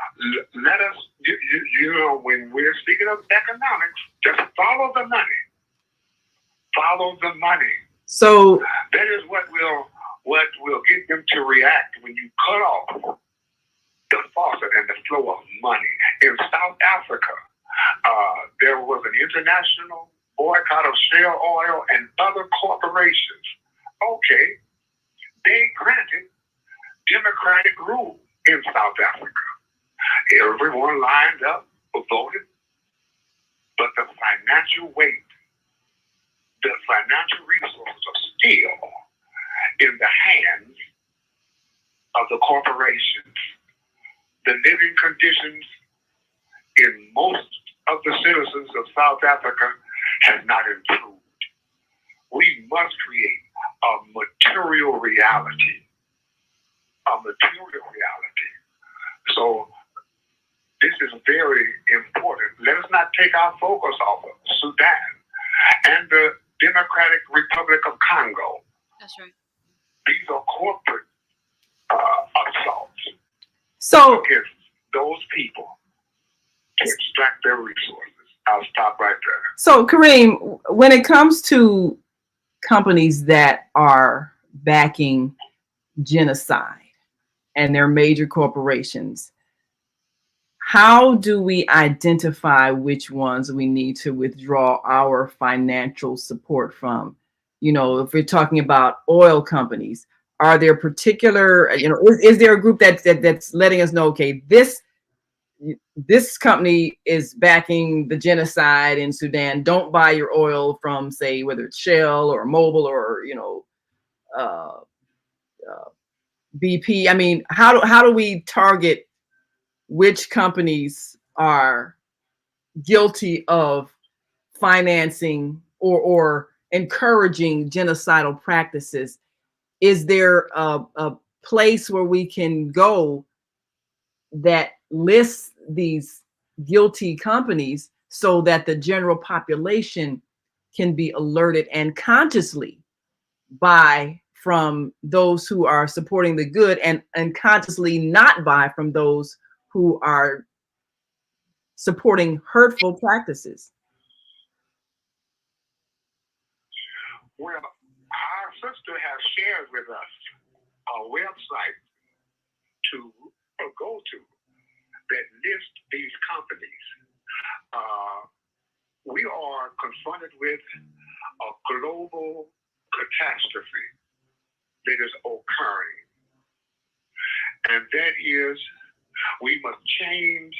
let us, you know, when we're speaking of economics, just follow the money. Follow the money. So that is what will get them to react when you cut off the faucet and the flow of money. In South Africa, there was an international boycott of Shell Oil and other corporations. Okay, they granted democratic rule in South Africa. Everyone lined up, voted, but the financial weight, the financial resources are still in the hands of the corporations. The living conditions in most of the citizens of South Africa has not improved. We must create a material reality. A material reality. So this is very important. Let us not take our focus off of Sudan and the Democratic Republic of Congo. That's right. These are corporate assaults against those people to extract their resources. I'll stop right there. So, Kareem, when it comes to companies that are backing genocide and they're major corporations, how do we identify which ones we need to withdraw our financial support from? You know, if we're talking about oil companies, are there particular, you know, is there a group that's letting us know, okay, this company is backing the genocide in Sudan. Don't buy your oil from, say, whether it's Shell or Mobil or, you know, BP. I mean, how do we target which companies are guilty of financing or encouraging genocidal practices? Is there a place where we can go that lists these guilty companies so that the general population can be alerted and consciously buy from those who are supporting the good and consciously not buy from those who are supporting hurtful practices? Well, our sister has shared with us a website to go to that lists these companies. We are confronted with a global catastrophe that is occurring. And that is, we must change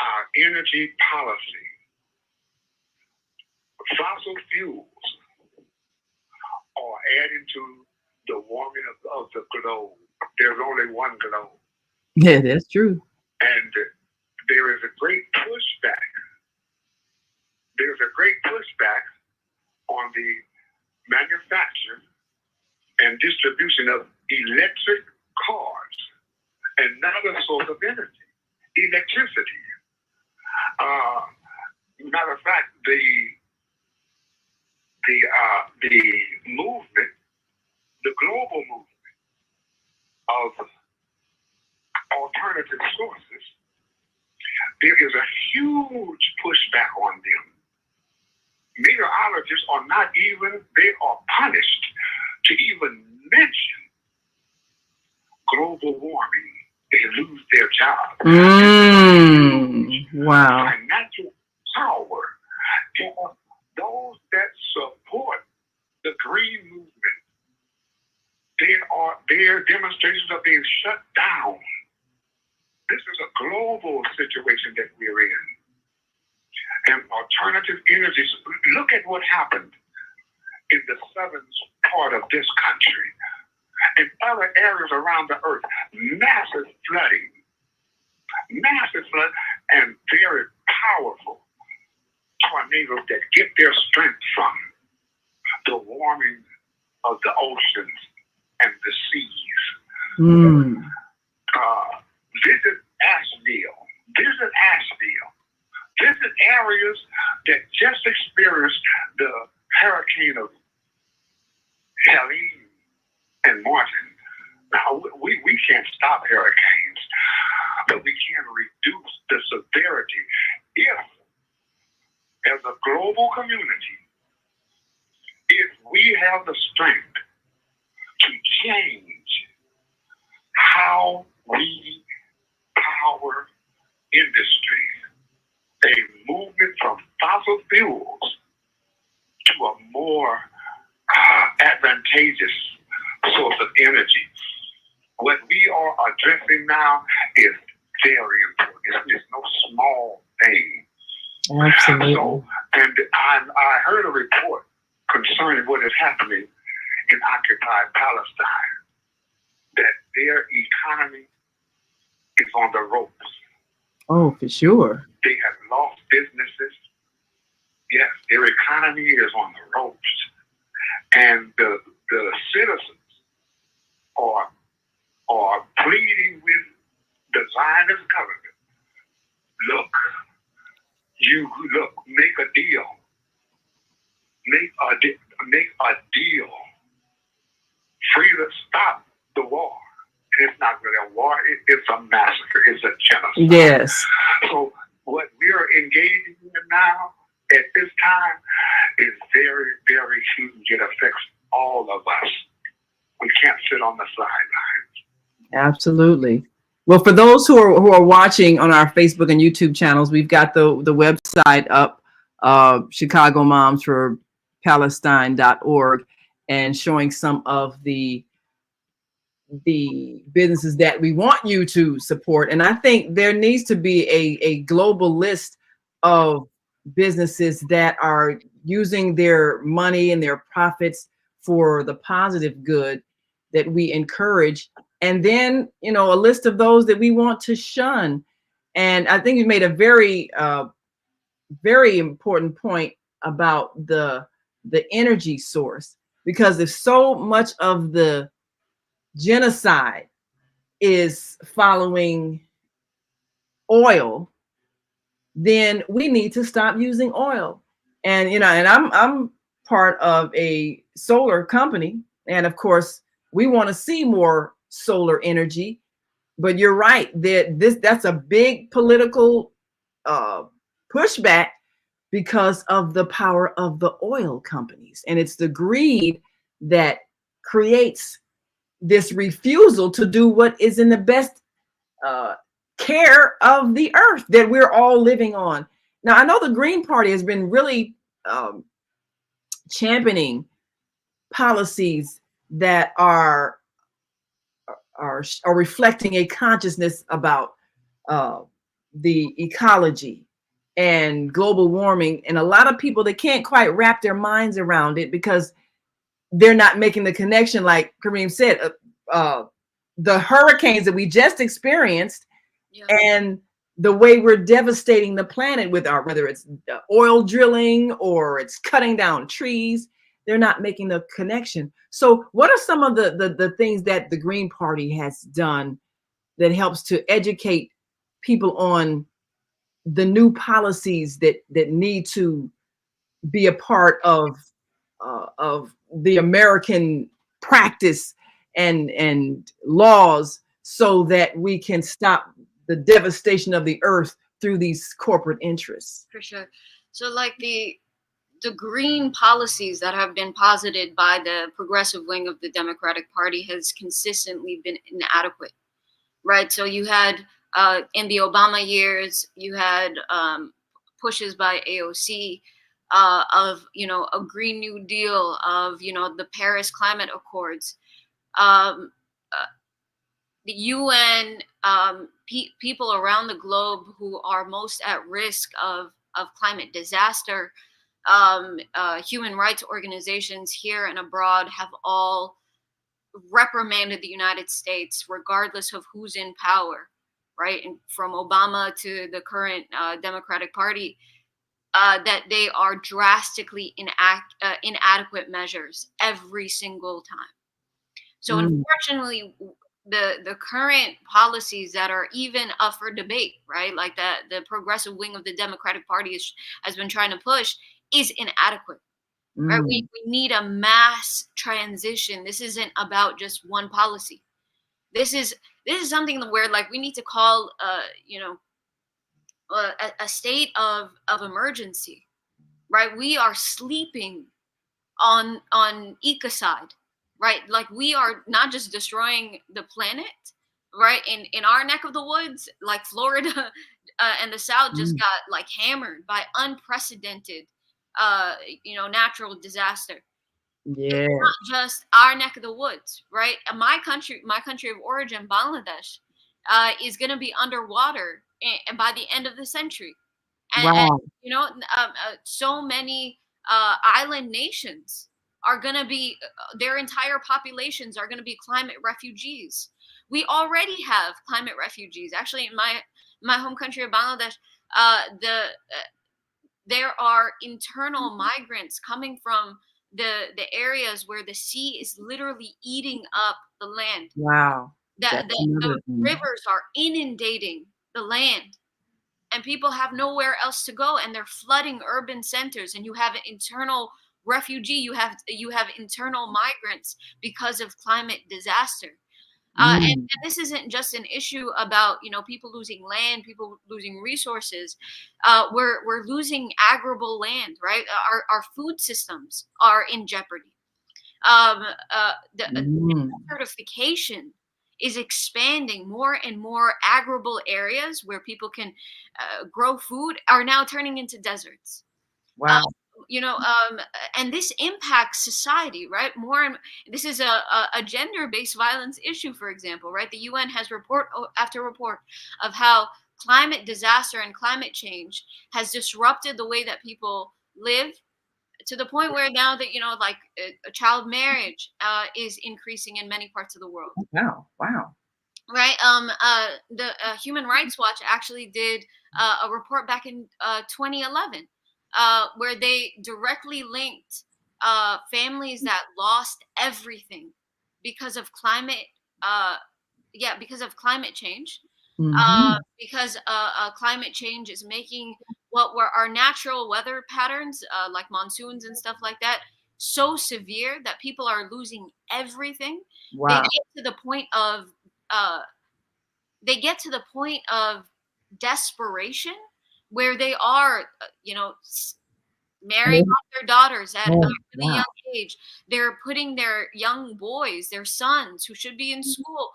our energy policy. Fossil fuels are adding to the warming of the globe. There's only one globe. Yeah, that's true. And there is a great pushback. There's a great pushback on the manufacture and distribution of electric cars, another source of energy, electricity. Matter of fact, the movement, the global movement of alternative sources, there is a huge pushback on them. Meteorologists are not even, they are punished to even mention global warming. They lose their job. Wow. Financial power. The those that support the green movement, their demonstrations are being shut down. This is a global situation that we're in. And alternative energies, look at what happened in the southern part of this country. In other areas around the earth, massive flood, and very powerful tornadoes that get their strength from the warming of the oceans and the seas. Visit Asheville. Visit areas that just experienced the hurricane of Helene and Martin. Now, we can't stop hurricanes, but we can reduce the severity if, as a global community, if we have the strength to change how we power industry, a movement from fossil fuels to a more advantageous source of energy. What we are addressing now is very important. It's no small thing. Absolutely. So, and I heard a report concerning what is happening in occupied Palestine, that their economy is on the ropes. Oh, for sure. They have lost businesses. Yes, their economy is on the ropes. And the citizens are pleading with the Zionist government. Make a deal. Make a deal. Stop the war. And it's not really a war, it's a massacre, it's a genocide. Yes. So what we're engaging in now at this time is very, very huge. It affects all of us. We can't sit on the sidelines. Absolutely. Well, for those who are watching on our Facebook and YouTube channels, we've got the website up, Chicago Moms for Palestine.org, and showing some of the businesses that we want you to support. And I think there needs to be a global list of businesses that are using their money and their profits for the positive good that we encourage. And then, a list of those that we want to shun. And I think you made a very, very important point about the energy source, because if so much of the genocide is following oil, then we need to stop using oil. And and I'm part of a solar company, and of course we want to see more solar energy. But you're right that that's a big political pushback because of the power of the oil companies, and it's the greed that creates this refusal to do what is in the best care of the earth that we're all living on. Now, I know the Green Party has been really championing policies that are reflecting a consciousness about the ecology and global warming. And a lot of people, they can't quite wrap their minds around it because they're not making the connection, like Kareem said, the hurricanes that we just experienced, and the way we're devastating the planet with whether it's oil drilling or it's cutting down trees. They're not making the connection. So what are some of the things that the Green Party has done that helps to educate people on the new policies that need to be a part of the American practice and laws, so that we can stop the devastation of the earth through these corporate interests? For sure. So like the green policies that have been posited by the progressive wing of the Democratic Party has consistently been inadequate, right? So you had in the Obama years, you had pushes by AOC of a Green New Deal, of the Paris Climate Accords. The UN, people around the globe who are most at risk of climate disaster, human rights organizations here and abroad have all reprimanded the United States, regardless of who's in power, right? And from Obama to the current Democratic Party, that they are drastically inadequate measures every single time. So unfortunately, the current policies that are even up for debate, right, like that the progressive wing of the Democratic Party has been trying to push, is inadequate. Right? We need a mass transition. This isn't about just one policy. This is something where, like, we need to call a state of emergency. Right? We are sleeping on ecocide. Right? Like, we are not just destroying the planet, right? In our neck of the woods, like Florida and the South just got like hammered by unprecedented natural disaster. Yeah. It's not just our neck of the woods, right? And my country of origin, Bangladesh, is going to be underwater and by the end of the century. And so many island nations are going to be, their entire populations are going to be climate refugees. We already have climate refugees. Actually, in my home country of Bangladesh, there are internal migrants coming from the areas where the sea is literally eating up the land. Wow. The rivers are inundating the land, and people have nowhere else to go, and they're flooding urban centers, and you have an internal refugee, you have internal migrants because of climate disaster. And this isn't just an issue about people losing land, people losing resources. We're losing arable land, right? Our food systems are in jeopardy. The certification is expanding. More and more arable areas where people can grow food are now turning into deserts. Wow. And this impacts society, right? This is a gender-based violence issue, for example, right? The UN has report after report of how climate disaster and climate change has disrupted the way that people live, to the point where now that a child marriage is increasing in many parts of the world. Wow. Right. The Human Rights Watch actually did a report back in 2011. Where they directly linked families that lost everything because of climate change. Because climate change is making what were our natural weather patterns, like monsoons and stuff like that, so severe that people are losing everything. Wow. They get to the point of desperation, where they are, marrying off their daughters at a really young age. They're putting their young boys, their sons, who should be in school,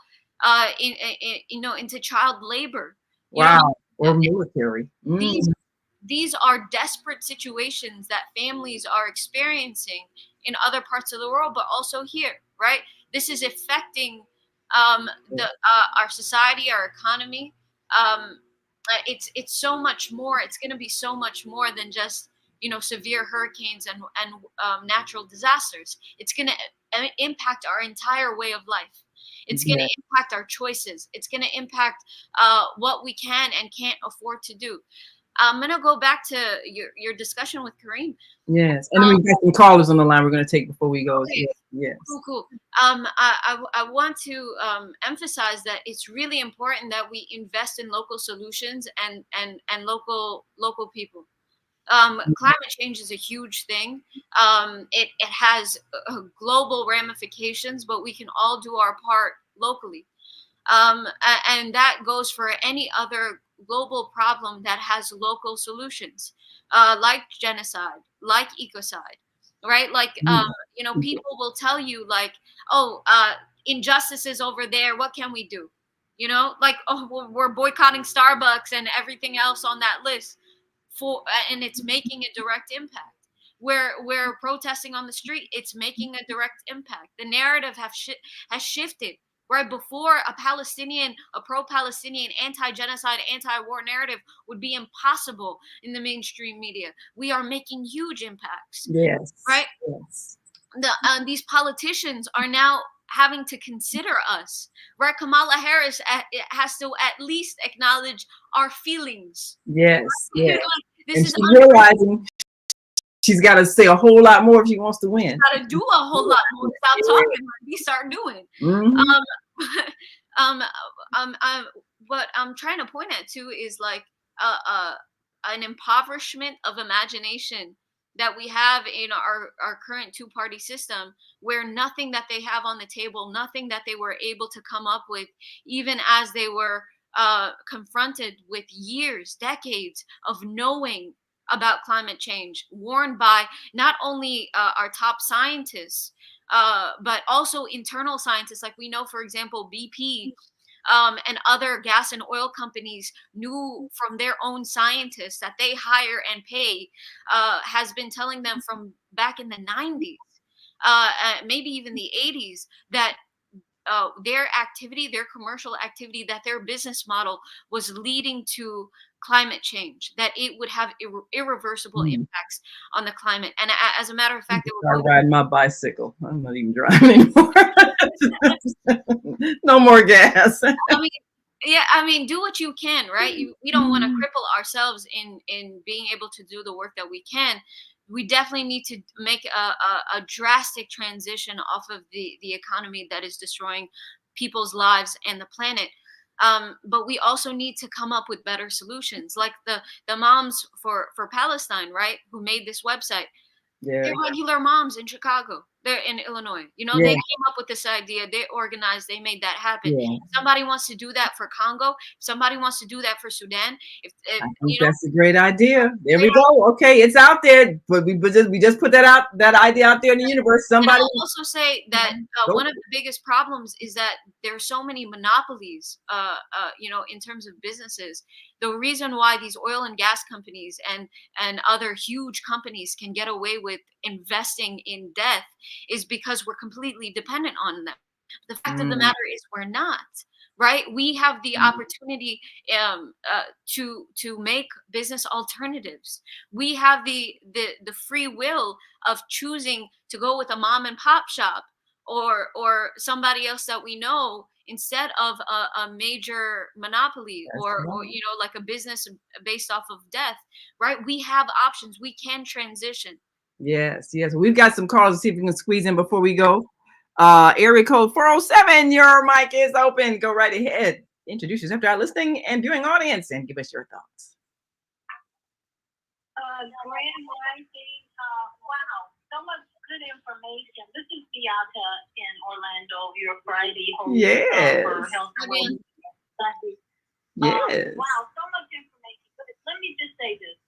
into child labor. Or military. These are desperate situations that families are experiencing in other parts of the world, but also here, right? This is affecting our society, our economy. It's so much more. It's going to be so much more than just severe hurricanes and natural disasters. It's going to impact our entire way of life. It's going to impact our choices. It's going to impact what we can and can't afford to do. I'm going to go back to your discussion with Kareem. Yes, and then we got some callers on the line we're going to take before we go. Okay. Yes. Cool. I want to emphasize that it's really important that we invest in local solutions and local people. Climate change is a huge thing. It has global ramifications, but we can all do our part locally. And that goes for any other global problem that has local solutions, like genocide, like ecocide, right? Like, people will tell you, like, injustices over there, what can we do? Like, we're boycotting Starbucks and everything else on that list, and it's making a direct impact. we're protesting on the street, it's making a direct impact. The narrative has shifted. Right before, a pro-Palestinian, anti-genocide, anti-war narrative would be impossible in the mainstream media. We are making huge impacts. Yes. Right. Yes. These politicians are now having to consider us. Right. Kamala Harris has to at least acknowledge our feelings. Yes. Right? Yes. This and is she's realizing she's got to say a whole lot more if she wants to win. Got to do a whole lot more. Stop talking, like we start doing. What I'm trying to point at too is like an impoverishment of imagination that we have in our current two-party system, where nothing that they have on the table, nothing that they were able to come up with, even as they were confronted with years, decades of knowing about climate change, warned by not only our top scientists, but also internal scientists. Like we know, for example, BP and other gas and oil companies knew from their own scientists that they hire and pay, has been telling them from back in the 90s, maybe even the 80s, that their activity, their commercial activity, that their business model was leading to climate change, that it would have irreversible impacts on the climate. And as a matter of fact, they were riding my bicycle. I'm not even driving anymore. No more gas. I mean, do what you can, right? We don't want to cripple ourselves in being able to do the work that we can. We definitely need to make a drastic transition off of the economy that is destroying people's lives and the planet. But we also need to come up with better solutions, like the moms for Palestine, right, who made this website. Yeah. They're regular moms in Chicago. They're in Illinois. You know, they came up with this idea. They organized. They made that happen. Yeah. If somebody wants to do that for Congo, if somebody wants to do that for Sudan, I think that's a great idea. There we go. Okay, it's out there, but we just put that idea out there in the universe. Somebody. I'll also say that one of the biggest problems is that there are so many monopolies, in terms of businesses. The reason why these oil and gas companies and other huge companies can get away with investing in death is because we're completely dependent on them. The fact of the matter is we're not. Right? We have the opportunity to make business alternatives. We have the free will of choosing to go with a mom and pop shop or somebody else that we know instead of a major monopoly or like a business based off of death. Right? We have options. We can transition. Yes. We've got some calls to see if we can squeeze in before we go. Area code 407, your mic is open. Go right ahead. Introduce yourself to our listening and viewing audience and give us your thoughts. Grand Rising. Wow, so much good information. This is Beata in Orlando, your Friday host for Health and Wellness. Yes. Wow, so much information. But let me just say this.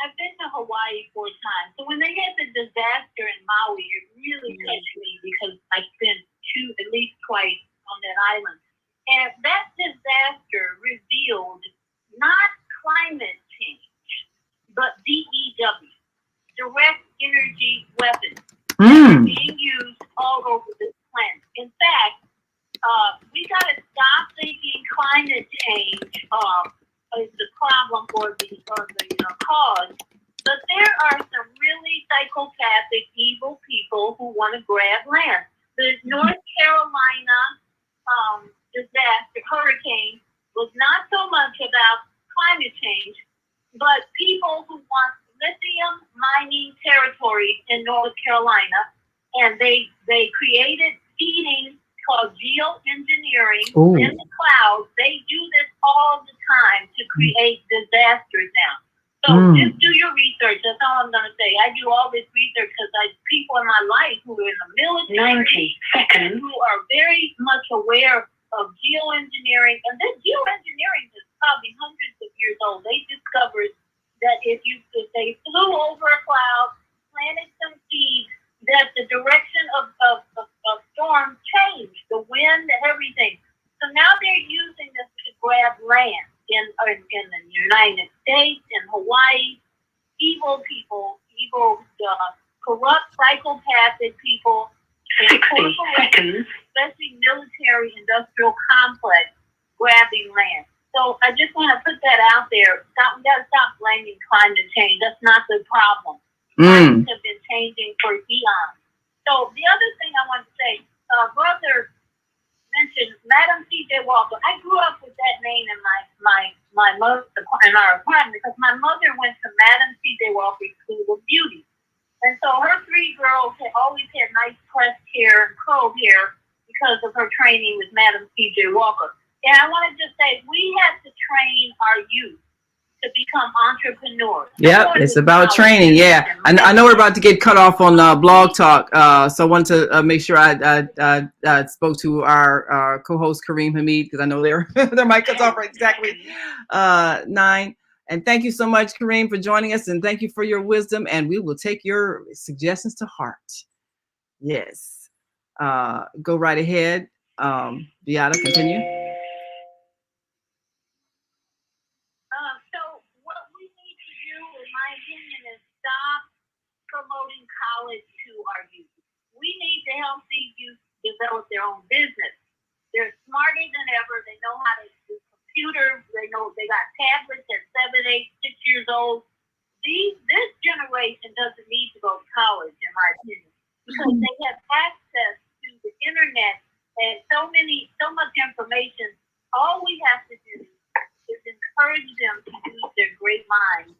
I've been to Hawaii 4 times. So when they had the disaster in Maui, it really touched me because I spent at least twice on that island. And that disaster revealed not climate change, but DEW, direct energy weapons, being used all over this planet. In fact, we got to stop thinking climate change is the problem or the cause. But there are some really psychopathic, evil people who want to grab land. The North Carolina hurricane was not so much about climate change, but people who want lithium mining territories in North Carolina, and they created feeding called geoengineering in the clouds. They do this all the time to create disasters now. So just do your research. That's all I'm going to say. I do all this research because people in my life who are in the military, 90 seconds, who are very much aware of geoengineering. And this geoengineering is probably hundreds of years old. They discovered that if they flew over a cloud, planted some seeds, that the direction of storms changed, the wind, everything. So now they're using this to grab land in the United States, in Hawaii. Evil people evil, corrupt, psychopathic people in corporations, especially military industrial complex, grabbing land. So I just want to put that out there. We got to stop blaming climate change. That's not the problem. Climates have been changing for eons. So the other thing I want to say, brother mentioned Madam C.J. Walker. I grew up with that name in my mother in our apartment because my mother went to Madam C.J. Walker School of Beauty, and so her three girls had always had nice pressed hair and curled hair because of her training with Madam C.J. Walker. And I want to just say we have to train our youth to become entrepreneurs. Yep, it's about training. Yeah, I know we're about to get cut off on Blog Talk, so I want to make sure I spoke to our co-host Kareem Hamid because I know their mic cuts off right exactly 9. And thank you so much, Kareem, for joining us, and thank you for your wisdom. And we will take your suggestions to heart. Yes, go right ahead, Beata. Continue. Promoting college to our youth. We need to help these youth develop their own business. They're smarter than ever. They know how to do computers. They know they got tablets at 7, 8, 6 years old. This generation doesn't need to go to college, in my opinion, because they have access to the internet and so much information. All we have to do is encourage them to use their great minds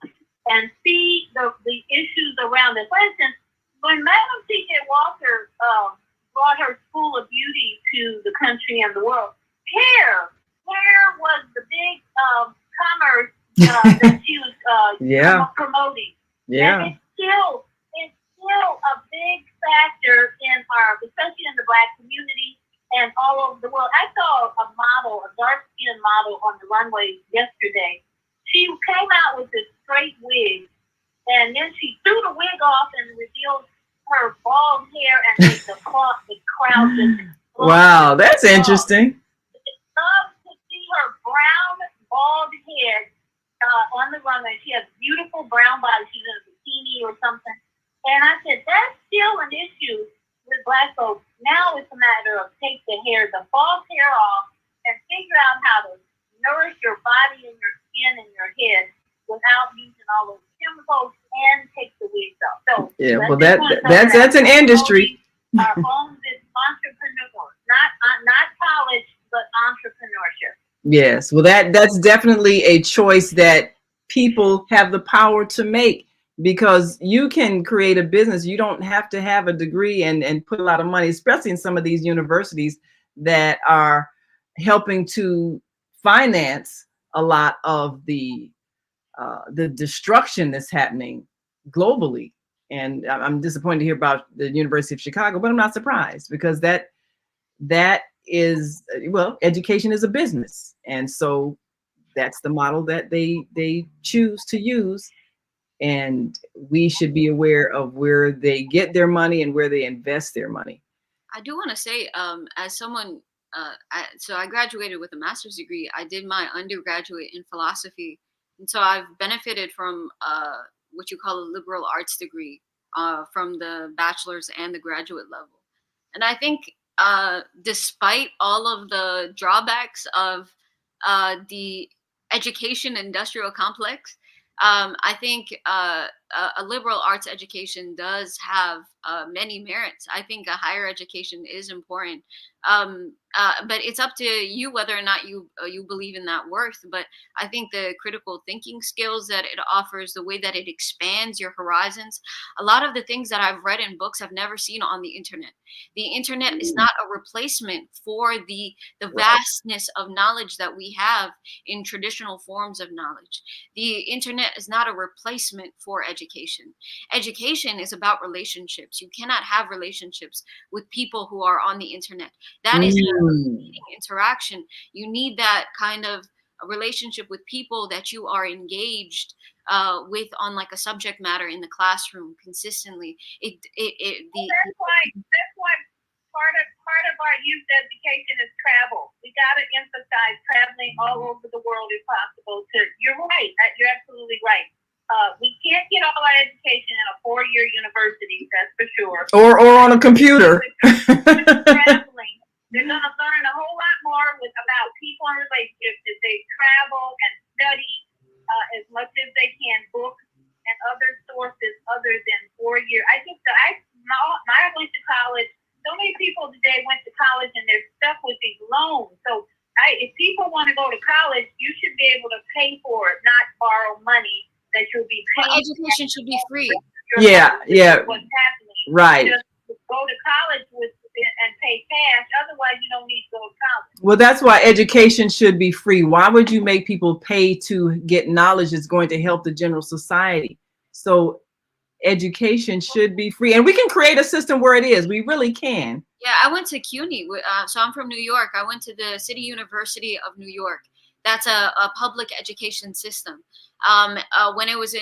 and see the issues around it. For instance, when Madam C.J. Walker brought her School of Beauty to the country and the world, hair was the big commerce that she was promoting. Yeah. And it's still a big factor in especially in the Black community and all over the world. I saw a dark-skinned model on the runway yesterday. She came out with this straight wig, and then she threw the wig off and revealed her bald hair and made the crowd just wow, that's interesting. Love to see her brown, bald head on the runway. She has beautiful brown body. She's in a bikini or something. And I said, that's still an issue with Black folks. Now it's a matter of take the false hair off and figure out how to nourish your body and your skin and your head without using all those chemicals and take the wigs off. So yeah, well that's an industry. Our own entrepreneurs, not college, but entrepreneurship. Yes, well that's definitely a choice that people have the power to make, because you can create a business. You don't have to have a degree and put a lot of money, especially in some of these universities that are helping to finance a lot of the destruction that's happening globally. And I'm disappointed to hear about the University of Chicago, but I'm not surprised, because that is, well, education is a business. And so that's the model that they choose to use. And we should be aware of where they get their money and where they invest their money. I do want to say, as someone, so I graduated with a master's degree. I did my undergraduate in philosophy. And so I've benefited from what you call a liberal arts degree from the bachelor's and the graduate level. And I think despite all of the drawbacks of the education industrial complex, I think a liberal arts education does have many merits. I think a higher education is important, but it's up to you whether or not you believe in that worth. But I think the critical thinking skills that it offers, the way that it expands your horizons, a lot of the things that I've read in books I've never seen on the internet. The internet is not a replacement for the vastness of knowledge that we have in traditional forms of knowledge. The internet is not a replacement for education. Education is about relationships. You cannot have relationships with people who are on the internet. That is a interaction. You need that kind of a relationship with people that you are engaged with on like a subject matter in the classroom consistently. That's why part of our youth education is travel. We got to emphasize traveling all over the world if possible. You're right. You're absolutely right. We can't get all our education in a 4-year university, that's for sure. Or on a computer. Traveling, they're going to learn a whole lot more about people and relationships if they travel and study as much as they can, books and other sources other than 4 year. I went to college. So many people today went to college and they're stuck with these loans. So if people want to go to college, you should be able to pay for it, not borrow money that you'll be paying. Well, education should be free. Yeah. What's happening? Right. Just go to college and pay cash. Otherwise, you don't need to go to college. Well, that's why education should be free. Why would you make people pay to get knowledge that's going to help the general society? So education should be free. And we can create a system where it is. We really can. Yeah, I went to CUNY. So I'm from New York. I went to the City University of New York. That's a public education system. When it was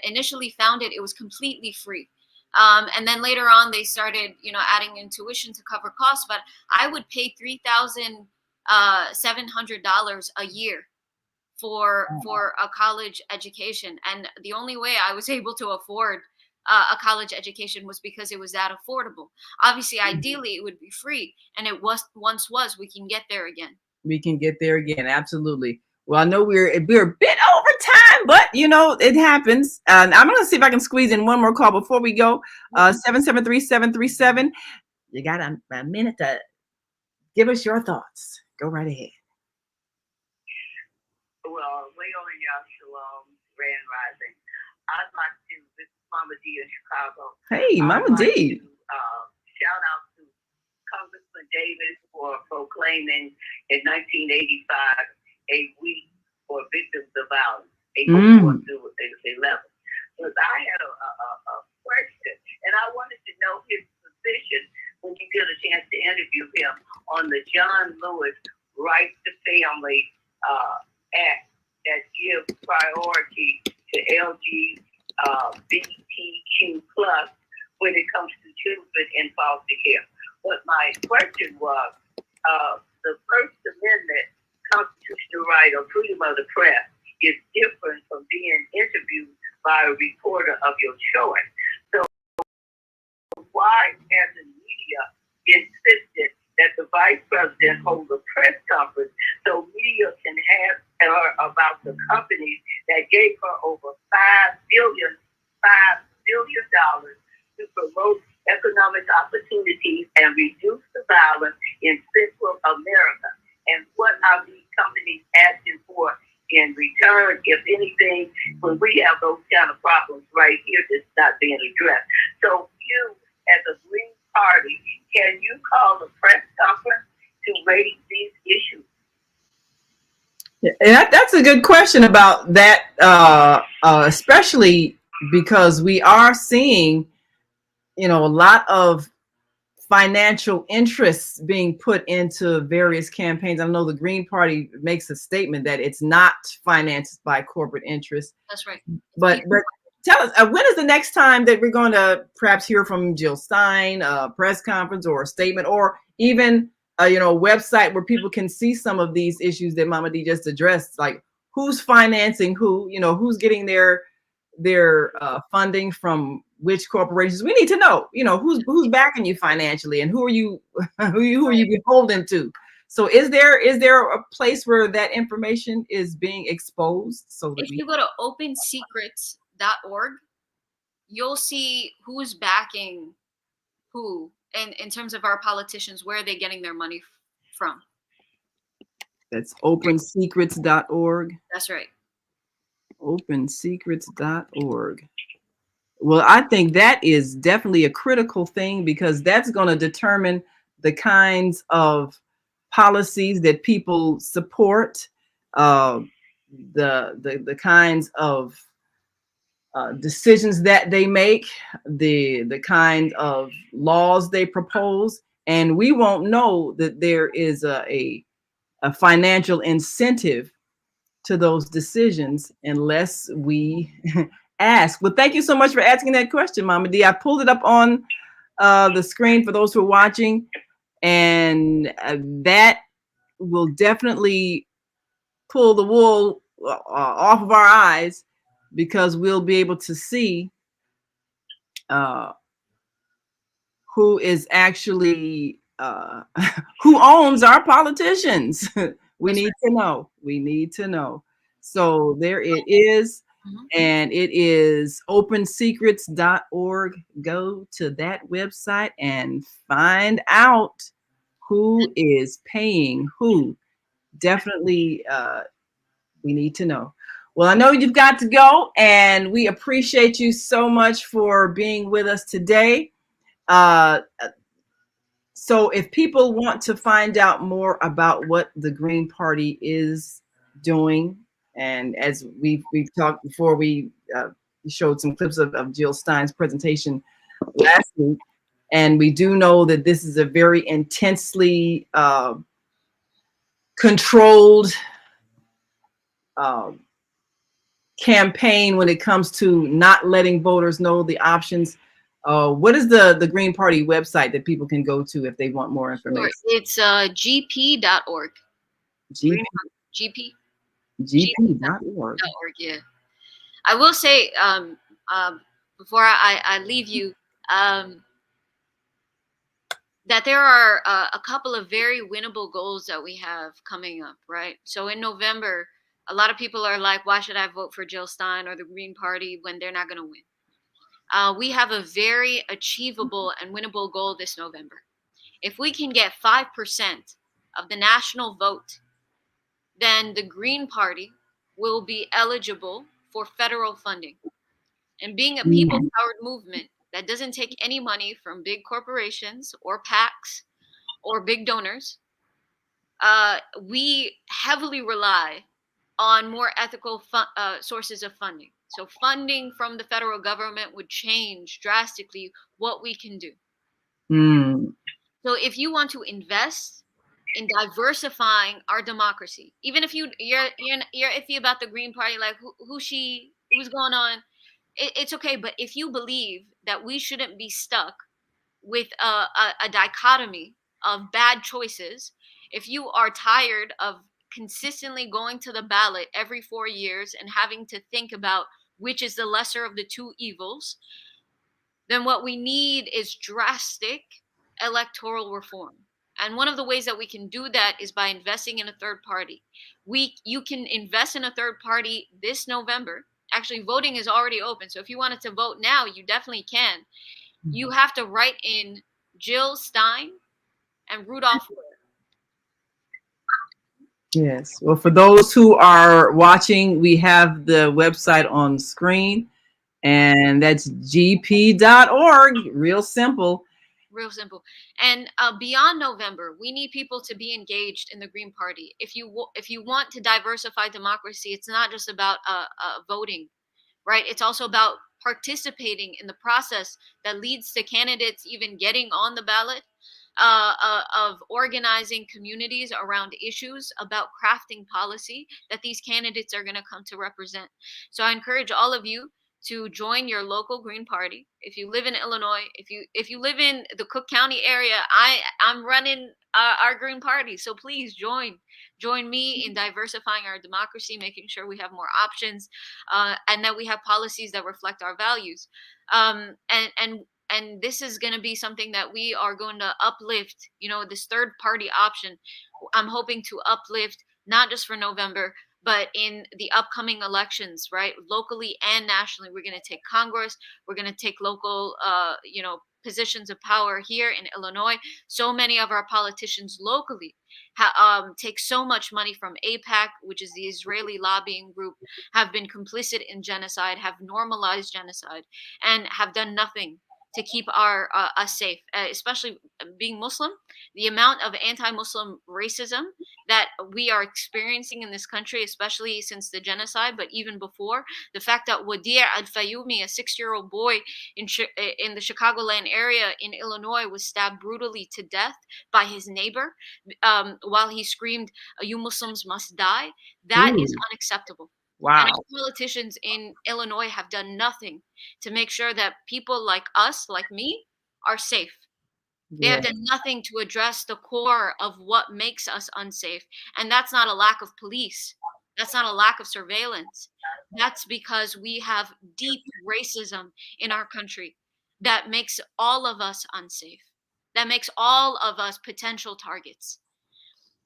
initially founded, it was completely free. And then later on, they started, adding in tuition to cover costs. But I would pay $3,700 a year for a college education. And the only way I was able to afford a college education was because it was that affordable. Obviously, ideally, it would be free. And it once was. We can get there again. We can get there again. Absolutely. Well, I know we're a bit over time, but it happens. And I'm going to see if I can squeeze in one more call before we go. 773-737. You got a minute to give us your thoughts. Go right ahead. Well, Leon Shalom, Grand Rising. I'd like to, this is Mama D in Chicago. Hey, Mama D. Shout out to Congressman Davis for proclaiming in 1985 a week for victims of violence, April 4th through 11th. Because I had a question, and I wanted to know his position when you get a chance to interview him on the John Lewis Right to Family Act that gives priority to LGBTQ plus when it comes to children in foster care. But my question was, the First Amendment constitutional right of freedom of the press is different from being interviewed by a reporter of your choice. So why has the media insisted that the vice president hold a press conference so media can have her about the companies that gave her over $5 billion to promote economic opportunities and reduce the violence in Central America? And what are these companies asking for in return, if anything, when we have those kind of problems right here that's not being addressed? So you, as a Green Party, can you call a press conference to raise these issues? Yeah, that's a good question about that, especially because we are seeing, a lot of financial interests being put into various campaigns. I know the Green Party makes a statement that it's not financed by corporate interests. That's right. But tell us, when is the next time that we're going to perhaps hear from Jill Stein, a press conference or a statement, or even a website where people can see some of these issues that Mama D just addressed, like who's financing who, who's getting their funding from which corporations? We need to know, who's backing you financially and who are you beholden to? So is there a place where that information is being exposed? So that if you go to opensecrets.org, you'll see who's backing who, and in terms of our politicians, where are they getting their money from? That's opensecrets.org. That's right. opensecrets.org. Well, I think that is definitely a critical thing, because that's going to determine the kinds of policies that people support, the kinds of decisions that they make, the kind of laws they propose, and we won't know that there is a financial incentive to those decisions unless we ask. Well, thank you so much for asking that question, Mama D. I pulled it up on the screen for those who are watching, and that will definitely pull the wool off of our eyes, because we'll be able to see who is actually who owns our politicians. We need to know. We need to know. So there it is. And it is opensecrets.org. Go to that website and find out who is paying who. Definitely, we need to know. Well, I know you've got to go, and we appreciate you so much for being with us today. So if people want to find out more about what the Green Party is doing, and as we've talked before, we showed some clips of Jill Stein's presentation last week, and we do know that this is a very intensely controlled campaign when it comes to not letting voters know the options. What is the Green Party website that people can go to if they want more information? Sure. It's gp.org. GP. GP. GP.org. Yeah. I will say before I leave you that there are a couple of very winnable goals that we have coming up, right? So in November, a lot of people are like, why should I vote for Jill Stein or the Green Party when they're not going to win? We have a very achievable and winnable goal this November. If we can get 5% of the national vote, then the Green Party will be eligible for federal funding. And being a people-powered movement that doesn't take any money from big corporations or PACs or big donors, we heavily rely on more ethical sources of funding. So funding from the federal government would change drastically what we can do. So if you want to invest in diversifying our democracy, even if you're iffy about the Green Party, like who's going on, it's okay. But if you believe that we shouldn't be stuck with a dichotomy of bad choices, if you are tired of consistently going to the ballot every 4 years and having to think about which is the lesser of the two evils, then what we need is drastic electoral reform. And one of the ways that we can do that is by investing in a third party. You can invest in a third party this November. Actually, voting is already open. So if you wanted to vote now, you definitely can. You have to write in Jill Stein and Rudolph Ware. Yes. Well, for those who are watching, we have the website on screen, and that's gp.org. Real simple. Real simple. And beyond November, we need people to be engaged in the Green Party. If you want to diversify democracy, it's not just about voting, right? It's also about participating in the process that leads to candidates even getting on the ballot, of organizing communities around issues, about crafting policy that these candidates are going to come to represent. So I encourage all of you to join your local Green Party. If you live in Illinois, if you live in the Cook County area, I'm running our Green Party. So please join me in diversifying our democracy, making sure we have more options, and that we have policies that reflect our values. And this is going to be something that we are going to uplift, this third party option. I'm hoping to uplift not just for November, but in the upcoming elections, right? Locally and nationally, we're going to take Congress. We're going to take local, positions of power here in Illinois. So many of our politicians locally take so much money from AIPAC, which is the Israeli lobbying group, have been complicit in genocide, have normalized genocide, and have done nothing to keep us safe, especially being Muslim. The amount of anti-Muslim racism that we are experiencing in this country, especially since the genocide, but even before, the fact that Wadir al-Fayoumi, a 6-year-old boy in the Chicagoland area in Illinois, was stabbed brutally to death by his neighbor while he screamed, "You Muslims must die," that is unacceptable. Wow. And our politicians in Illinois have done nothing to make sure that people like us, like me, are safe. They have done nothing to address the core of what makes us unsafe. And that's not a lack of police. That's not a lack of surveillance. That's because we have deep racism in our country that makes all of us unsafe, that makes all of us potential targets.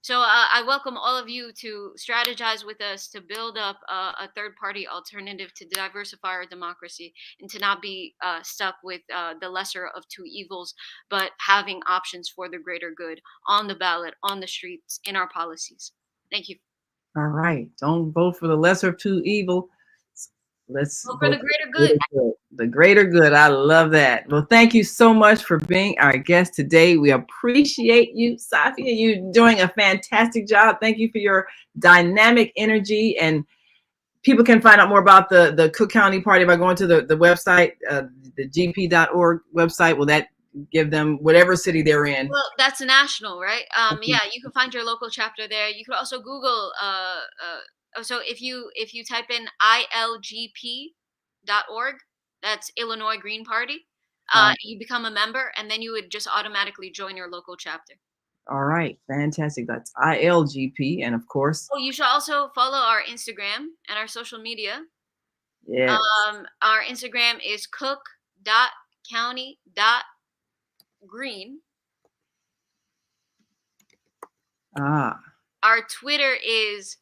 So I welcome all of you to strategize with us to build up a third-party alternative to diversify our democracy and to not be stuck with the lesser of two evils, but having options for the greater good on the ballot, on the streets, in our policies. Thank you. All right. Don't vote for the lesser of two evil. Let's vote for the greater good. The greater good. I love that. Well, thank you so much for being our guest today. We appreciate you, Safia. You're doing a fantastic job. Thank you for your dynamic energy. And people can find out more about the Cook County Party by going to the website, the gp.org website. Will that give them whatever city they're in? Well, that's national, right? Yeah, you can find your local chapter there. You could also Google. So if you type in ilgp.org, that's Illinois Green Party, you become a member, and then you would just automatically join your local chapter. All right, fantastic. That's ILGP, and of course. Oh, you should also follow our Instagram and our social media. Yes. Our Instagram is cook.county.green. Our Twitter is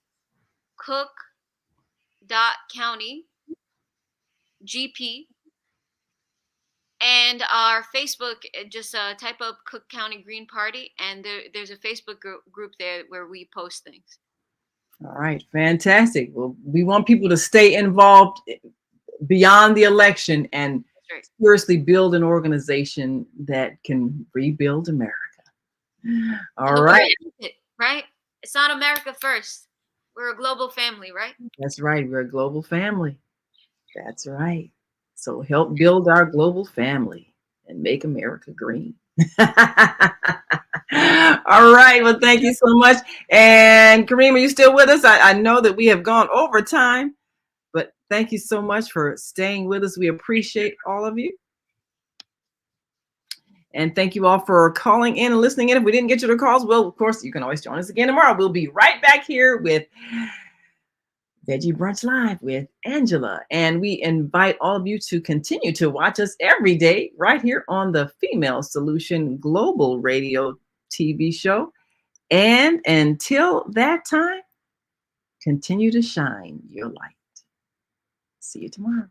cook.county.gp. And our Facebook, just type up Cook County Green Party, and there's a Facebook group there where we post things. All right, fantastic. Well, we want people to stay involved beyond the election and seriously build an organization that can rebuild America. All right. Right? It's not America first. We're a global family, right? That's right. We're a global family. That's right. So help build our global family and make America green. All right. Well, thank you so much. And Kareem, are you still with us? I know that we have gone over time, but thank you so much for staying with us. We appreciate all of you. And thank you all for calling in and listening in. If we didn't get you the calls, well, of course, you can always join us again tomorrow. We'll be right back here with Veggie Brunch Live with Angela. And we invite all of you to continue to watch us every day right here on the Female Solution Global Radio TV show. And until that time, continue to shine your light. See you tomorrow.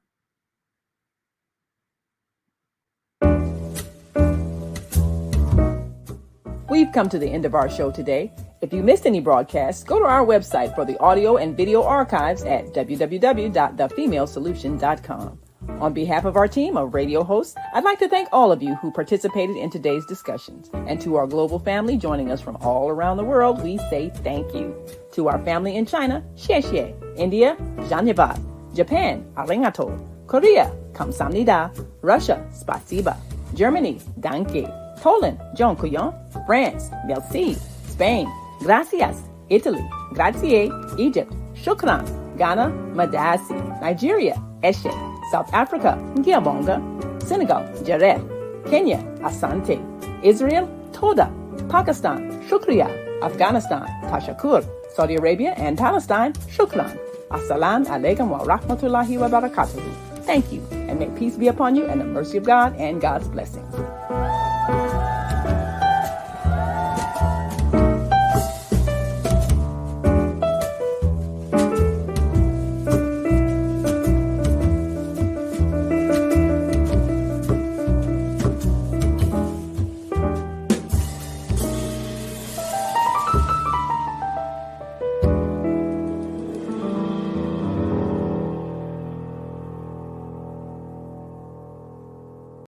We've come to the end of our show today. If you missed any broadcasts, go to our website for the audio and video archives at www.thefemalesolution.com. On behalf of our team of radio hosts, I'd like to thank all of you who participated in today's discussions. And to our global family joining us from all around the world, we say thank you. To our family in China, xie xie. India, zhanyavad. Japan, arigato. Korea, kamsamnida. Russia, spasiba. Germany, danke. Poland, dziękuję. France, merci. Spain, gracias. Italy, grazie. Egypt, shukran. Ghana, madasi. Nigeria, eshe. South Africa, ngiyabonga. Senegal, jareh. Kenya, asante. Israel, toda. Pakistan, shukriya. Afghanistan, tashakur. Saudi Arabia and Palestine, shukran. Assalamu alaikum wa rahmatullahi wa barakatuhu. Thank you, and may peace be upon you and the mercy of God and God's blessings.